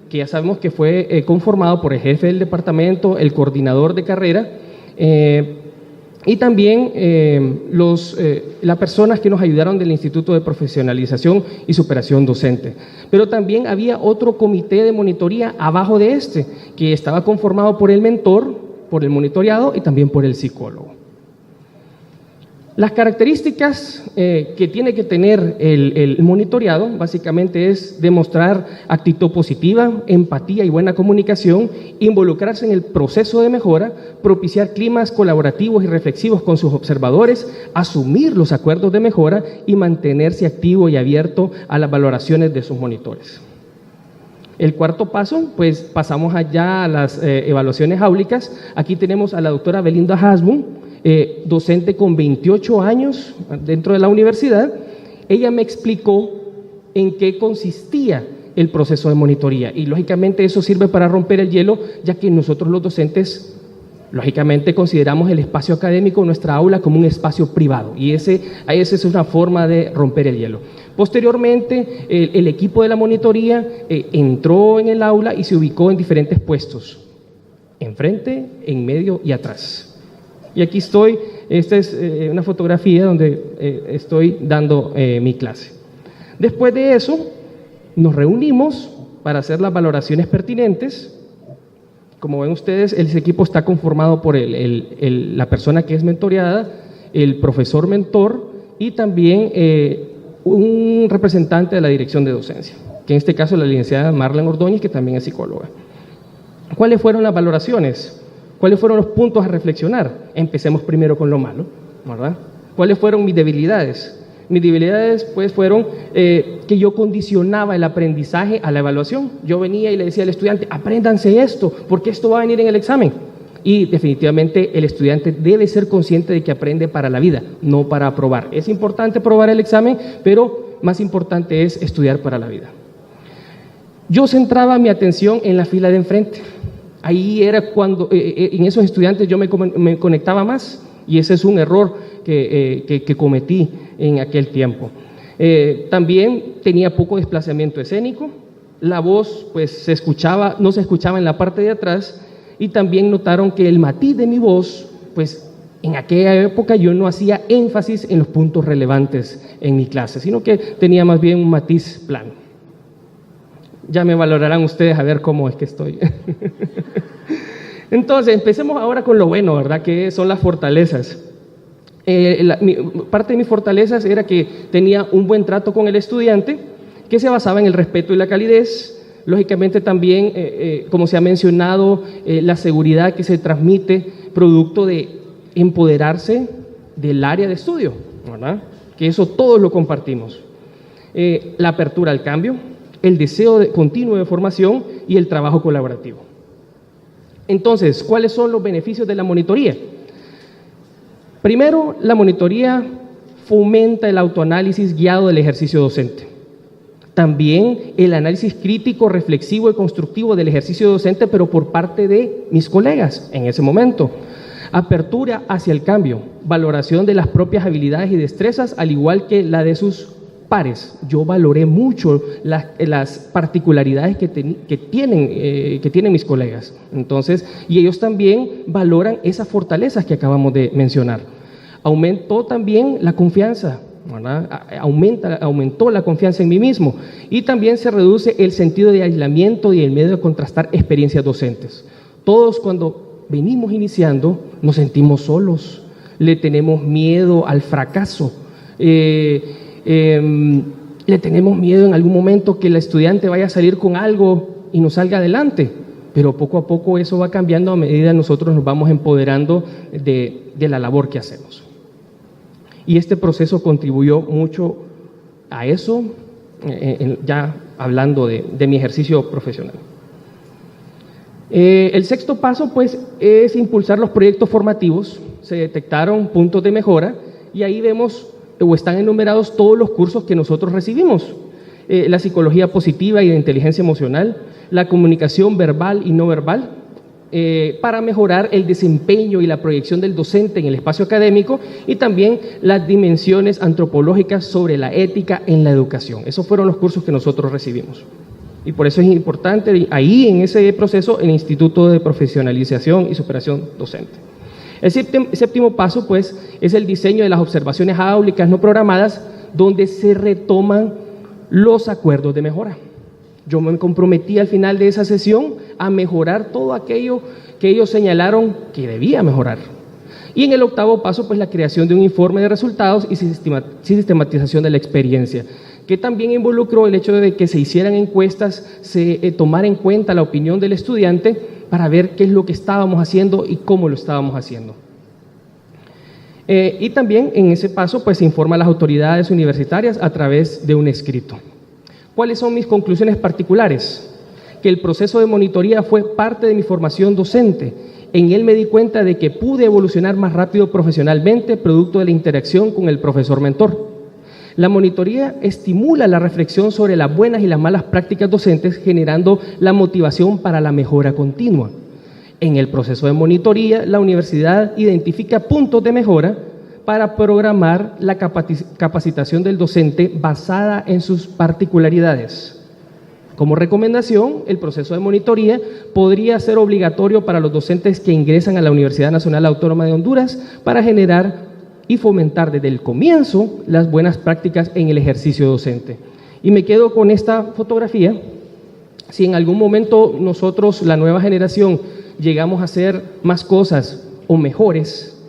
Speaker 5: que ya sabemos que fue conformado por el jefe del departamento, el coordinador de carrera y también las personas que nos ayudaron del Instituto de Profesionalización y Superación Docente. Pero también había otro comité de monitoría abajo de que estaba conformado por el mentor, por el monitoreado y también por el psicólogo. Las características que tiene que tener el monitoreado básicamente es demostrar actitud positiva, empatía y buena comunicación, involucrarse en el proceso de mejora, propiciar climas colaborativos y reflexivos con sus observadores, asumir los acuerdos de mejora y mantenerse activo y abierto a las valoraciones de sus monitores. El cuarto paso, pues pasamos allá a las evaluaciones áulicas. Aquí tenemos a la doctora Belinda Hasbun, docente con 28 años dentro de la universidad. Ella me explicó en qué consistía el proceso de monitoría y lógicamente eso sirve para romper el hielo, ya que nosotros los docentes lógicamente consideramos el espacio académico, nuestra aula, como un espacio privado y esa es una forma de romper el hielo. Posteriormente, el equipo de la monitoría entró en el aula y se ubicó en diferentes puestos, enfrente, en medio y atrás. Y aquí estoy, esta es una fotografía donde estoy dando mi clase. Después de eso, nos reunimos para hacer las valoraciones pertinentes. Como ven ustedes, ese equipo está conformado por la persona que es mentoreada, el profesor mentor y también un representante de la dirección de docencia, que en este caso es la licenciada Marlene Ordóñez, que también es psicóloga. ¿Cuáles fueron las valoraciones? ¿Cuáles fueron los puntos a reflexionar? Empecemos primero con lo malo, ¿verdad? ¿Cuáles fueron mis debilidades? Mis debilidades pues fueron que yo condicionaba el aprendizaje a la evaluación. Yo venía y le decía al estudiante, apréndanse esto, porque esto va a venir en el examen. Y definitivamente el estudiante debe ser consciente de que aprende para la vida, no para aprobar. Es importante aprobar el examen, pero más importante es estudiar para la vida. Yo centraba mi atención en la fila de enfrente. Ahí era cuando, en esos estudiantes yo me conectaba más, y ese es un error que cometí en aquel tiempo. También tenía poco desplazamiento escénico, la voz pues no se escuchaba en la parte de atrás, y también notaron que el matiz de mi voz, pues en aquella época yo no hacía énfasis en los puntos relevantes en mi clase, sino que tenía más bien un matiz plano. Ya me valorarán ustedes a ver cómo es que estoy. Entonces, empecemos ahora con lo bueno, ¿verdad? Que son las fortalezas. Parte de mis fortalezas era que tenía un buen trato con el estudiante, que se basaba en el respeto y la calidez. Lógicamente también, como se ha mencionado, la seguridad que se transmite producto de empoderarse del área de estudio, ¿verdad? Que eso todos lo compartimos. La apertura al cambio, el deseo continuo de formación y el trabajo colaborativo. Entonces, ¿cuáles son los beneficios de la monitoría? Primero, la monitoría fomenta el autoanálisis guiado del ejercicio docente. También el análisis crítico, reflexivo y constructivo del ejercicio docente, pero por parte de mis colegas en ese momento. Apertura hacia el cambio, valoración de las propias habilidades y destrezas, al igual que la de sus pares. Yo valoré mucho las particularidades que tienen mis colegas. Entonces, y ellos también valoran esas fortalezas que acabamos de mencionar. Aumentó también la confianza, ¿verdad? Aumentó la confianza en mí mismo, y también se reduce el sentido de aislamiento y el miedo de contrastar experiencias docentes. Todos cuando venimos iniciando nos sentimos solos, le tenemos miedo al fracaso, le tenemos miedo en algún momento que el estudiante vaya a salir con algo y no salga adelante, pero poco a poco eso va cambiando a medida que nosotros nos vamos empoderando de la labor que hacemos. Y este proceso contribuyó mucho a eso, ya hablando de mi ejercicio profesional. El sexto paso, pues, es impulsar los proyectos formativos. Se detectaron puntos de mejora y ahí vemos o están enumerados todos los cursos que nosotros recibimos. La psicología positiva y de inteligencia emocional, la comunicación verbal y no verbal, para mejorar el desempeño y la proyección del docente en el espacio académico, y también las dimensiones antropológicas sobre la ética en la educación. Esos fueron los cursos que nosotros recibimos. Y por eso es importante ahí en ese proceso el Instituto de Profesionalización y Superación Docente. El séptimo paso, pues, es el diseño de las observaciones áulicas no programadas, donde se retoman los acuerdos de mejora. Yo me comprometí al final de esa sesión a mejorar todo aquello que ellos señalaron que debía mejorar. Y en el octavo paso, pues, la creación de un informe de resultados y sistematización de la experiencia, que también involucró el hecho de que se hicieran encuestas, se tomara en cuenta la opinión del estudiante para ver qué es lo que estábamos haciendo y cómo lo estábamos haciendo. Y también en ese paso, pues, se informa a las autoridades universitarias a través de un escrito. ¿Cuáles son mis conclusiones particulares? Que el proceso de monitoría fue parte de mi formación docente. En él me di cuenta de que pude evolucionar más rápido profesionalmente, producto de la interacción con el profesor mentor. La monitoría estimula la reflexión sobre las buenas y las malas prácticas docentes, generando la motivación para la mejora continua. En el proceso de monitoría, la universidad identifica puntos de mejora para programar la capacitación del docente basada en sus particularidades. Como recomendación, el proceso de monitoría podría ser obligatorio para los docentes que ingresan a la Universidad Nacional Autónoma de Honduras para generar y fomentar desde el comienzo las buenas prácticas en el ejercicio docente. Y me quedo con esta fotografía. Si en algún momento nosotros, la nueva generación, llegamos a hacer más cosas o mejores,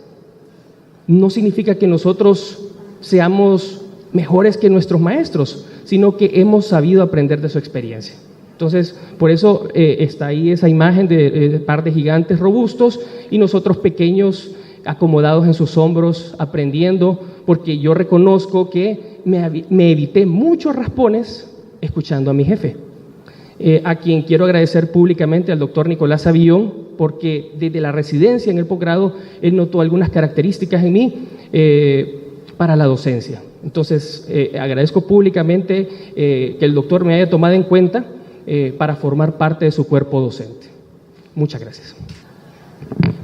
Speaker 5: no significa que nosotros seamos mejores que nuestros maestros, sino que hemos sabido aprender de su experiencia. Entonces, por eso está ahí esa imagen de par de gigantes robustos y nosotros pequeños acomodados en sus hombros, aprendiendo, porque yo reconozco que me evité muchos raspones escuchando a mi jefe, a quien quiero agradecer públicamente, al doctor Nicolás Avillón, porque desde la residencia en el posgrado, él notó algunas características en mí para la docencia. Entonces, agradezco públicamente que el doctor me haya tomado en cuenta para formar parte de su cuerpo docente. Muchas gracias.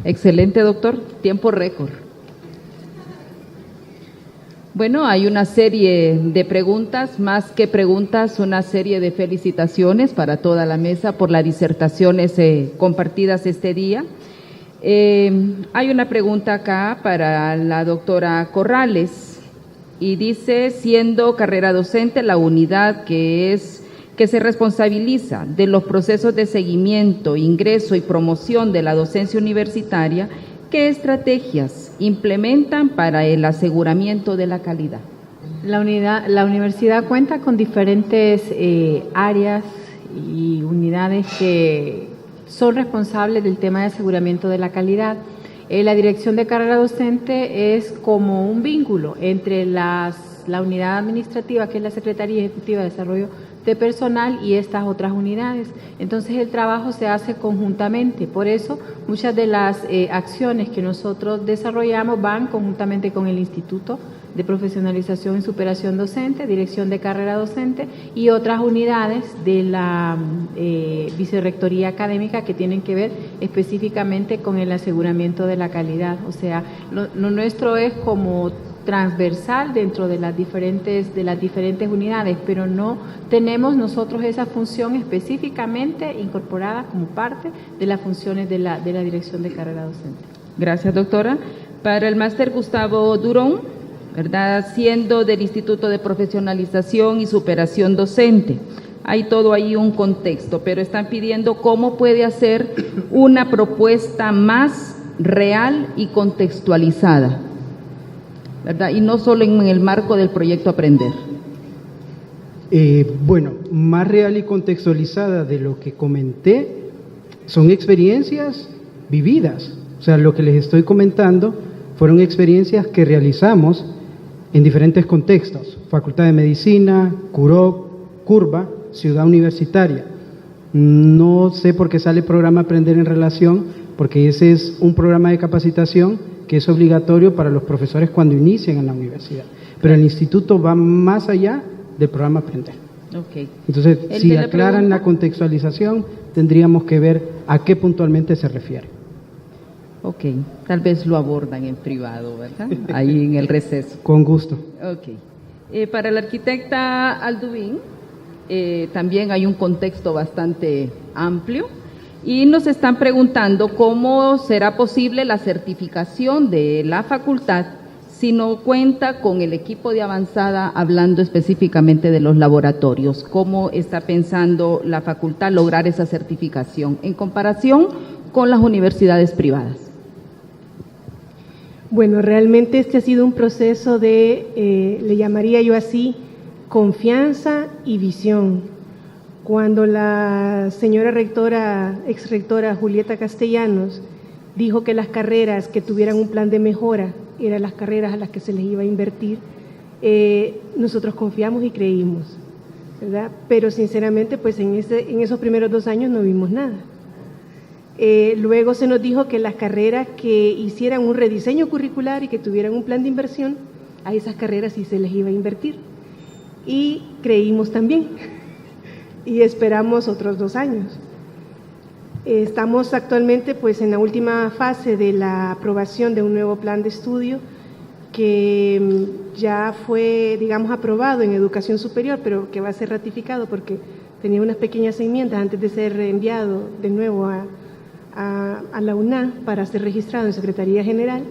Speaker 1: Excelente, doctor. Tiempo récord. Bueno, hay una serie de preguntas, más que preguntas, una serie de felicitaciones para toda la mesa por las disertaciones compartidas este día. Hay una pregunta acá para la doctora Corrales y dice, siendo carrera docente la unidad que se responsabiliza de los procesos de seguimiento, ingreso y promoción de la docencia universitaria, ¿qué estrategias implementan para el aseguramiento de la calidad?
Speaker 2: La universidad cuenta con diferentes áreas y unidades que son responsables del tema de aseguramiento de la calidad. La dirección de carrera docente es como un vínculo entre la unidad administrativa, que es la Secretaría Ejecutiva de Desarrollo de Personal, y estas otras unidades. Entonces el trabajo se hace conjuntamente, por eso muchas de las acciones que nosotros desarrollamos van conjuntamente con el Instituto de Profesionalización y Superación Docente, Dirección de Carrera Docente y otras unidades de la Vicerrectoría Académica que tienen que ver específicamente con el aseguramiento de la calidad. O sea, lo nuestro es como transversal dentro de las diferentes unidades, pero no tenemos nosotros esa función específicamente incorporada como parte de las funciones de la Dirección de Carrera Docente.
Speaker 1: Gracias, doctora. Para el máster Gustavo Durón, ¿verdad? Siendo del Instituto de Profesionalización y Superación Docente. Hay todo ahí un contexto, pero están pidiendo cómo puede hacer una propuesta más real y contextualizada, ¿verdad? Y no solo en el marco del proyecto Aprender.
Speaker 4: Bueno, más real y contextualizada de lo que comenté, son experiencias vividas. O sea, lo que les estoy comentando fueron experiencias que realizamos en diferentes contextos: Facultad de Medicina, CUROC, Curva, Ciudad Universitaria. No sé por qué sale programa Aprender en relación, porque ese es un programa de capacitación que es obligatorio para los profesores cuando inician en la universidad. Pero el instituto va más allá del programa Aprender.
Speaker 1: Okay.
Speaker 4: Entonces, si aclaran la contextualización, tendríamos que ver a qué puntualmente se refiere.
Speaker 1: Ok, tal vez lo abordan en privado, ¿verdad? Ahí en el receso.
Speaker 4: Con gusto.
Speaker 1: Ok. Para la arquitecta Aldubín, también hay un contexto bastante amplio y nos están preguntando cómo será posible la certificación de la facultad si no cuenta con el equipo de avanzada, hablando específicamente de los laboratorios. ¿Cómo está pensando la facultad lograr esa certificación en comparación con las universidades privadas?
Speaker 3: Bueno, realmente este ha sido un proceso de, le llamaría yo así, confianza y visión. Cuando la señora rectora, exrectora Julieta Castellanos, dijo que las carreras que tuvieran un plan de mejora eran las carreras a las que se les iba a invertir, nosotros confiamos y creímos, ¿verdad? Pero sinceramente, pues en esos primeros 2 años no vimos nada. Luego se nos dijo que las carreras que hicieran un rediseño curricular y que tuvieran un plan de inversión, a esas carreras sí se les iba a invertir. Y creímos también, y esperamos otros 2 años. Estamos actualmente pues en la última fase de la aprobación de un nuevo plan de estudio que ya fue, digamos, aprobado en educación superior, pero que va a ser ratificado porque tenía unas pequeñas enmiendas antes de ser enviado de nuevo a la UNA para ser registrado en Secretaría General.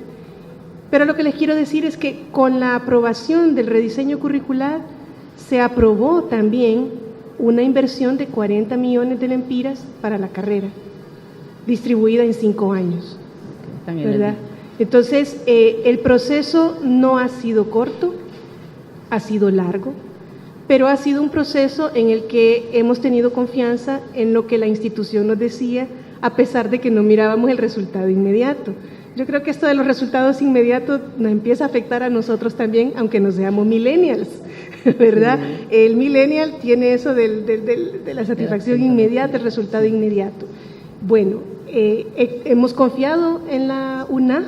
Speaker 3: Pero lo que les quiero decir es que con la aprobación del rediseño curricular se aprobó también una inversión de 40 millones de lempiras para la carrera, distribuida en 5 años, ¿verdad? Entonces, el proceso no ha sido corto, ha sido largo, pero ha sido un proceso en el que hemos tenido confianza en lo que la institución nos decía, a pesar de que no mirábamos el resultado inmediato. Yo creo que esto de los resultados inmediatos nos empieza a afectar a nosotros también, aunque no seamos millennials, ¿verdad? Sí. El millennial tiene eso de la satisfacción inmediata, el resultado inmediato. Bueno, hemos confiado en la UNA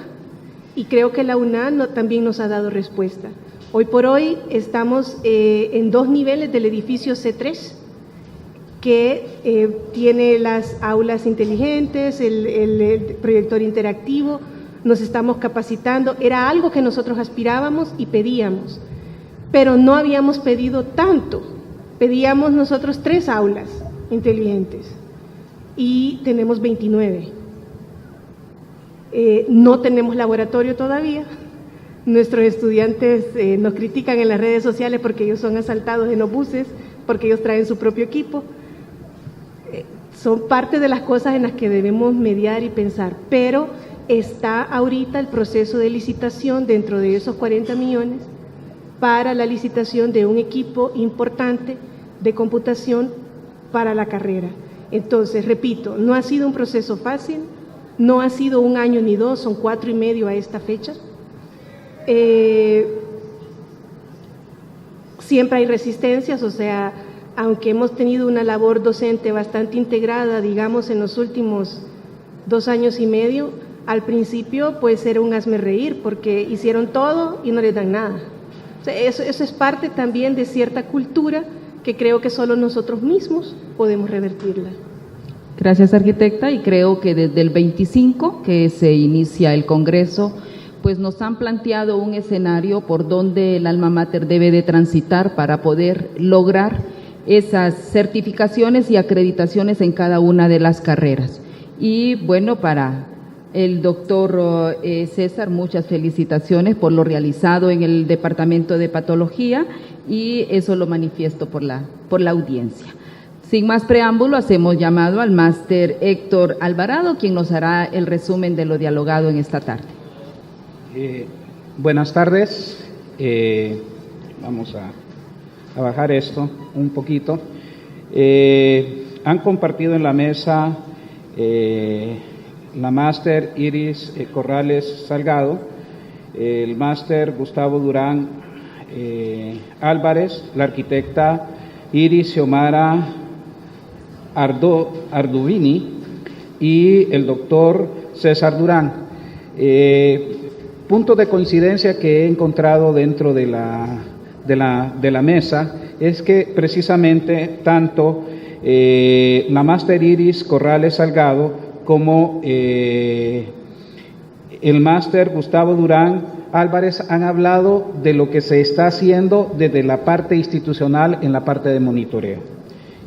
Speaker 3: y creo que la UNA también nos ha dado respuesta. Hoy por hoy estamos en 2 niveles del edificio C3, que tiene las aulas inteligentes, el proyector interactivo. Nos estamos capacitando, era algo que nosotros aspirábamos y pedíamos, pero no habíamos pedido tanto. Pedíamos nosotros 3 aulas inteligentes y tenemos 29. No tenemos laboratorio todavía. Nuestros estudiantes nos critican en las redes sociales porque ellos son asaltados en los buses, porque ellos traen su propio equipo. Son parte de las cosas en las que debemos mediar y pensar, pero está ahorita el proceso de licitación dentro de esos 40 millones para la licitación de un equipo importante de computación para la carrera. Entonces, repito, no ha sido un proceso fácil, no ha sido 1 año ni 2, son 4 y medio a esta fecha. Siempre hay resistencias, o sea, aunque hemos tenido una labor docente bastante integrada, digamos, en los últimos 2 años y medio, al principio pues era un hazmerreír porque hicieron todo y no les dan nada. O sea, eso es parte también de cierta cultura que creo que solo nosotros mismos podemos revertirla.
Speaker 1: Gracias, arquitecta, y creo que desde el 25 que se inicia el Congreso, pues nos han planteado un escenario por donde el alma mater debe de transitar para poder lograr esas certificaciones y acreditaciones en cada una de las carreras. Y bueno, para el doctor César, muchas felicitaciones por lo realizado en el Departamento de Patología, y eso lo manifiesto por la audiencia. Sin más preámbulo, hacemos llamado al máster Héctor Alvarado, quien nos hará el resumen de lo dialogado en esta tarde.
Speaker 6: Buenas tardes. Vamos a bajar esto un poquito. Han compartido en la mesa la máster Iris Corrales Salgado, el máster Gustavo Durán Álvarez, la arquitecta Iris Xiomara Arduvini y el doctor César Durán. Puntos de coincidencia que he encontrado dentro de la mesa es que precisamente tanto la máster Iris Corrales Salgado como el máster Gustavo Durán Álvarez han hablado de lo que se está haciendo desde la parte institucional en la parte de monitoreo.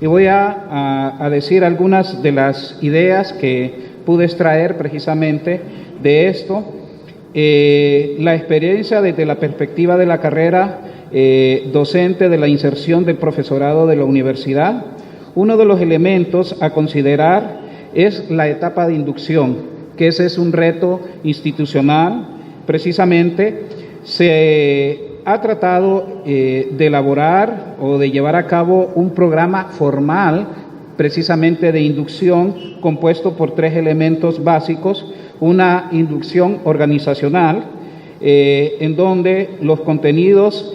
Speaker 6: Y voy a decir algunas de las ideas que pude extraer precisamente de esto. La experiencia desde la perspectiva de la carrera docente de la inserción del profesorado de la universidad. Uno de los elementos a considerar es la etapa de inducción, que ese es un reto institucional. Precisamente se ha tratado de elaborar o de llevar a cabo un programa formal precisamente de inducción compuesto por 3 elementos básicos. Una inducción organizacional en donde los contenidos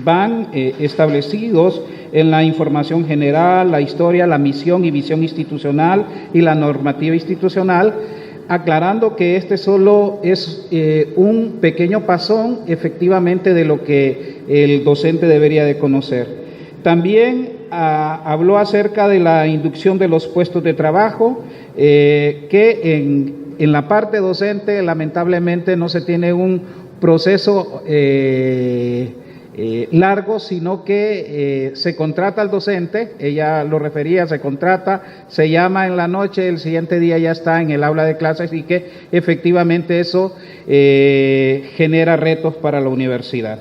Speaker 6: van establecidos en la información general, la historia, la misión y visión institucional y la normativa institucional, aclarando que este solo es un pequeño pasón efectivamente de lo que el docente debería de conocer. También habló acerca de la inducción de los puestos de trabajo, que en la parte docente lamentablemente no se tiene un proceso largo, sino que se contrata al docente, ella lo refería, se contrata, se llama en la noche, el siguiente día ya está en el aula de clases, y que efectivamente eso genera retos para la universidad.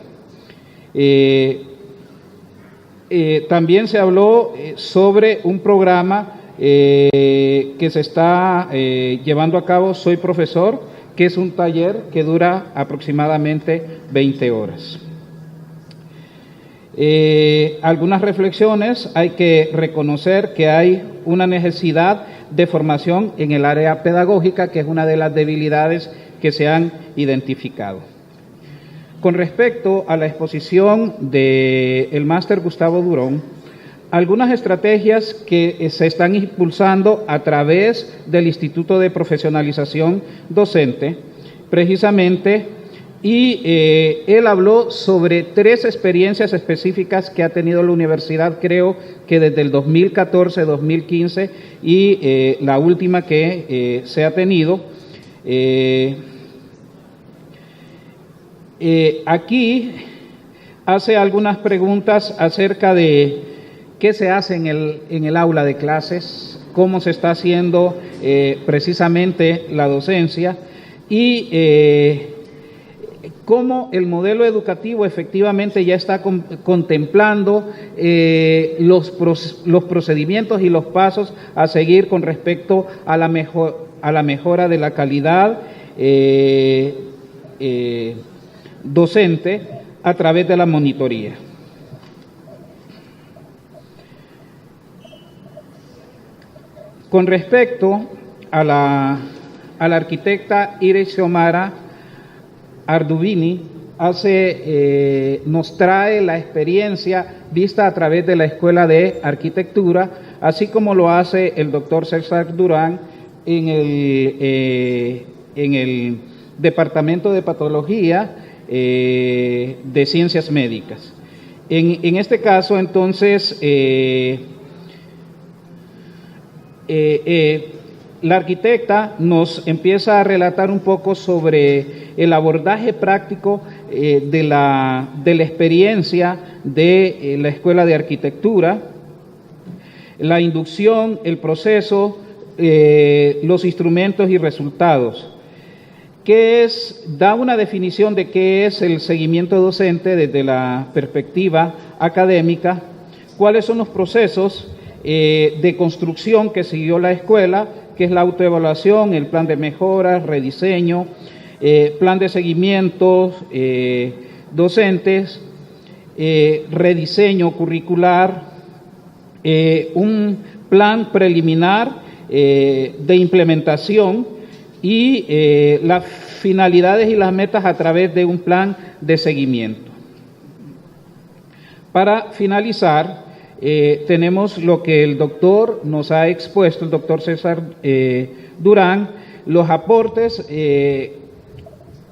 Speaker 6: También se habló sobre un programa que se está llevando a cabo, Soy Profesor, que es un taller que dura aproximadamente 20 horas. Algunas reflexiones: hay que reconocer que hay una necesidad de formación en el área pedagógica, que es una de las debilidades que se han identificado. Con respecto a la exposición del máster Gustavo Durón, algunas estrategias que se están impulsando a través del Instituto de Profesionalización Docente, precisamente, y él habló sobre 3 experiencias específicas que ha tenido la universidad, creo que desde el 2014-2015, y la última que se ha tenido. Aquí hace algunas preguntas acerca de qué se hace en el aula de clases, cómo se está haciendo precisamente la docencia, y cómo el modelo educativo efectivamente ya está contemplando los procedimientos y los pasos a seguir con respecto a la mejora de la calidad docente a través de la monitoría. Con respecto a la arquitecta Iris Xiomara Ardubini, nos trae la experiencia vista a través de la Escuela de Arquitectura, así como lo hace el doctor César Durán en el Departamento de Patología de Ciencias Médicas. En este caso, entonces, la arquitecta nos empieza a relatar un poco sobre el abordaje práctico de la experiencia de la Escuela de Arquitectura, la inducción, el proceso, los instrumentos y resultados. Da una definición de qué es el seguimiento docente desde la perspectiva académica, cuáles son los procesos de construcción que siguió la escuela, que es la autoevaluación, el plan de mejora, rediseño, plan de seguimiento docentes, rediseño curricular, un plan preliminar de implementación y las finalidades y las metas a través de un plan de seguimiento. Para finalizar, tenemos lo que el doctor nos ha expuesto, el doctor César Durán, los aportes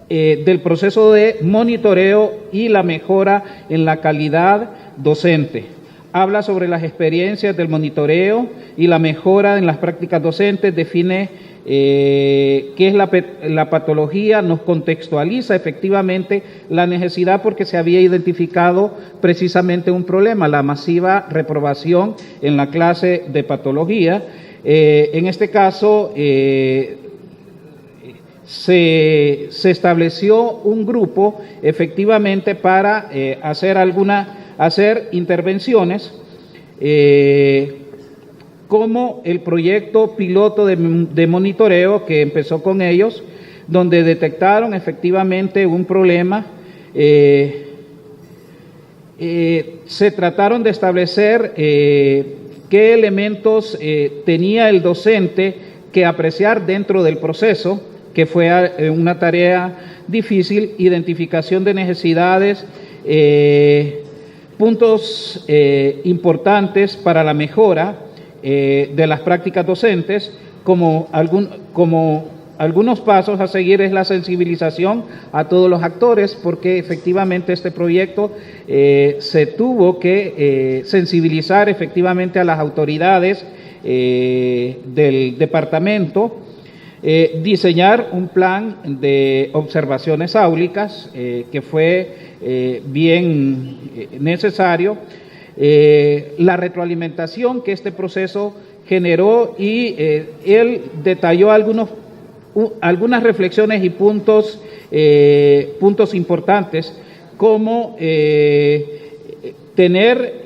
Speaker 6: del proceso de monitoreo y la mejora en la calidad docente. Habla sobre las experiencias del monitoreo y la mejora en las prácticas docentes, define qué es la patología, nos contextualiza efectivamente la necesidad porque se había identificado precisamente un problema, la masiva reprobación en la clase de patología. En este caso, se estableció un grupo efectivamente para hacer intervenciones, como el proyecto piloto de monitoreo que empezó con ellos, donde detectaron efectivamente un problema. Se trataron de establecer qué elementos tenía el docente que apreciar dentro del proceso, que fue una tarea difícil, identificación de necesidades, puntos importantes para la mejora de las prácticas docentes, como algunos pasos a seguir es la sensibilización a todos los actores, porque efectivamente este proyecto se tuvo que sensibilizar efectivamente a las autoridades del departamento, diseñar un plan de observaciones áulicas que fue bien necesario, la retroalimentación que este proceso generó y él detalló algunas reflexiones y puntos importantes como tener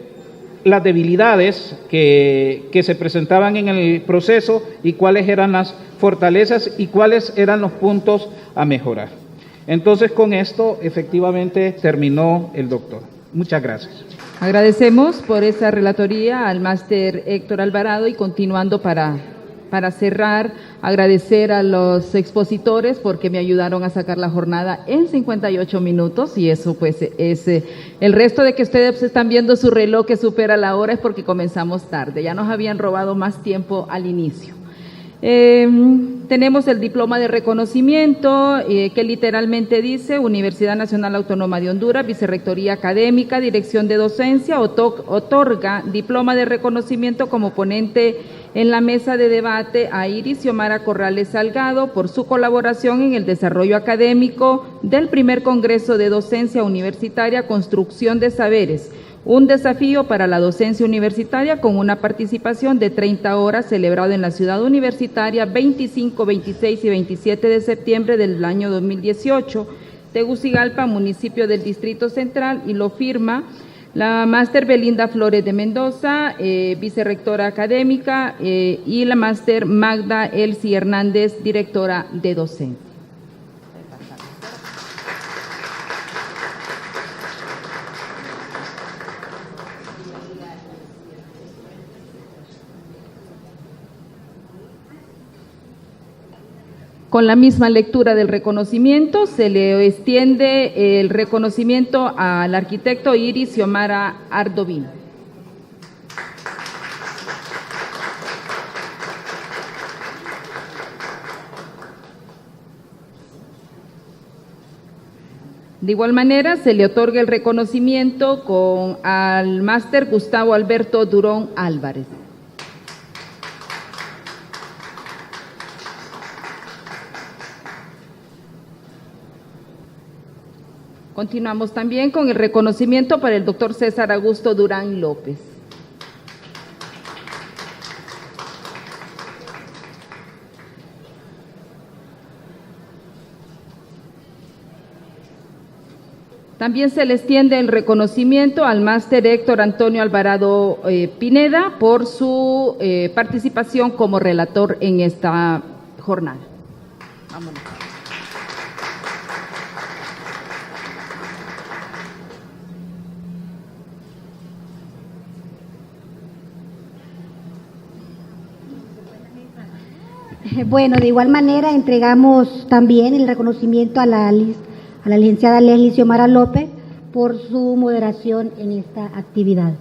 Speaker 6: las debilidades que se presentaban en el proceso y cuáles eran las fortalezas y cuáles eran los puntos a mejorar. Entonces, con esto, efectivamente, terminó el doctor. Muchas gracias.
Speaker 1: Agradecemos por esa relatoría al máster Héctor Alvarado y continuando para cerrar, agradecer a los expositores porque me ayudaron a sacar la jornada en 58 minutos y eso pues es el resto de que ustedes están viendo su reloj que supera la hora es porque comenzamos tarde, ya nos habían robado más tiempo al inicio. Tenemos el diploma de reconocimiento que literalmente dice Universidad Nacional Autónoma de Honduras, Vicerrectoría Académica, Dirección de Docencia, otorga diploma de reconocimiento como ponente en la mesa de debate a Iris Xiomara Corrales Salgado por su colaboración en el desarrollo académico del primer Congreso de Docencia Universitaria Construcción de Saberes, un desafío para la docencia universitaria con una participación de 30 horas celebrado en la ciudad universitaria 25, 26 y 27 de septiembre del año 2018, Tegucigalpa, municipio del Distrito Central, y lo firma la máster Belinda Flores de Mendoza, vicerrectora académica, y la máster Magda Elsie Hernández, directora de docencia. Con la misma lectura del reconocimiento, se le extiende el reconocimiento al arquitecto Iris Xiomara Ardovín. De igual manera, se le otorga el reconocimiento al máster Gustavo Alberto Durón Álvarez. Continuamos también con el reconocimiento para el doctor César Augusto Durán López. También se le extiende el reconocimiento al máster Héctor Antonio Alvarado Pineda por su participación como relator en esta jornada. Vámonos.
Speaker 7: Bueno, de igual manera entregamos también el reconocimiento a la licenciada Leslie Xiomara López por su moderación en esta actividad.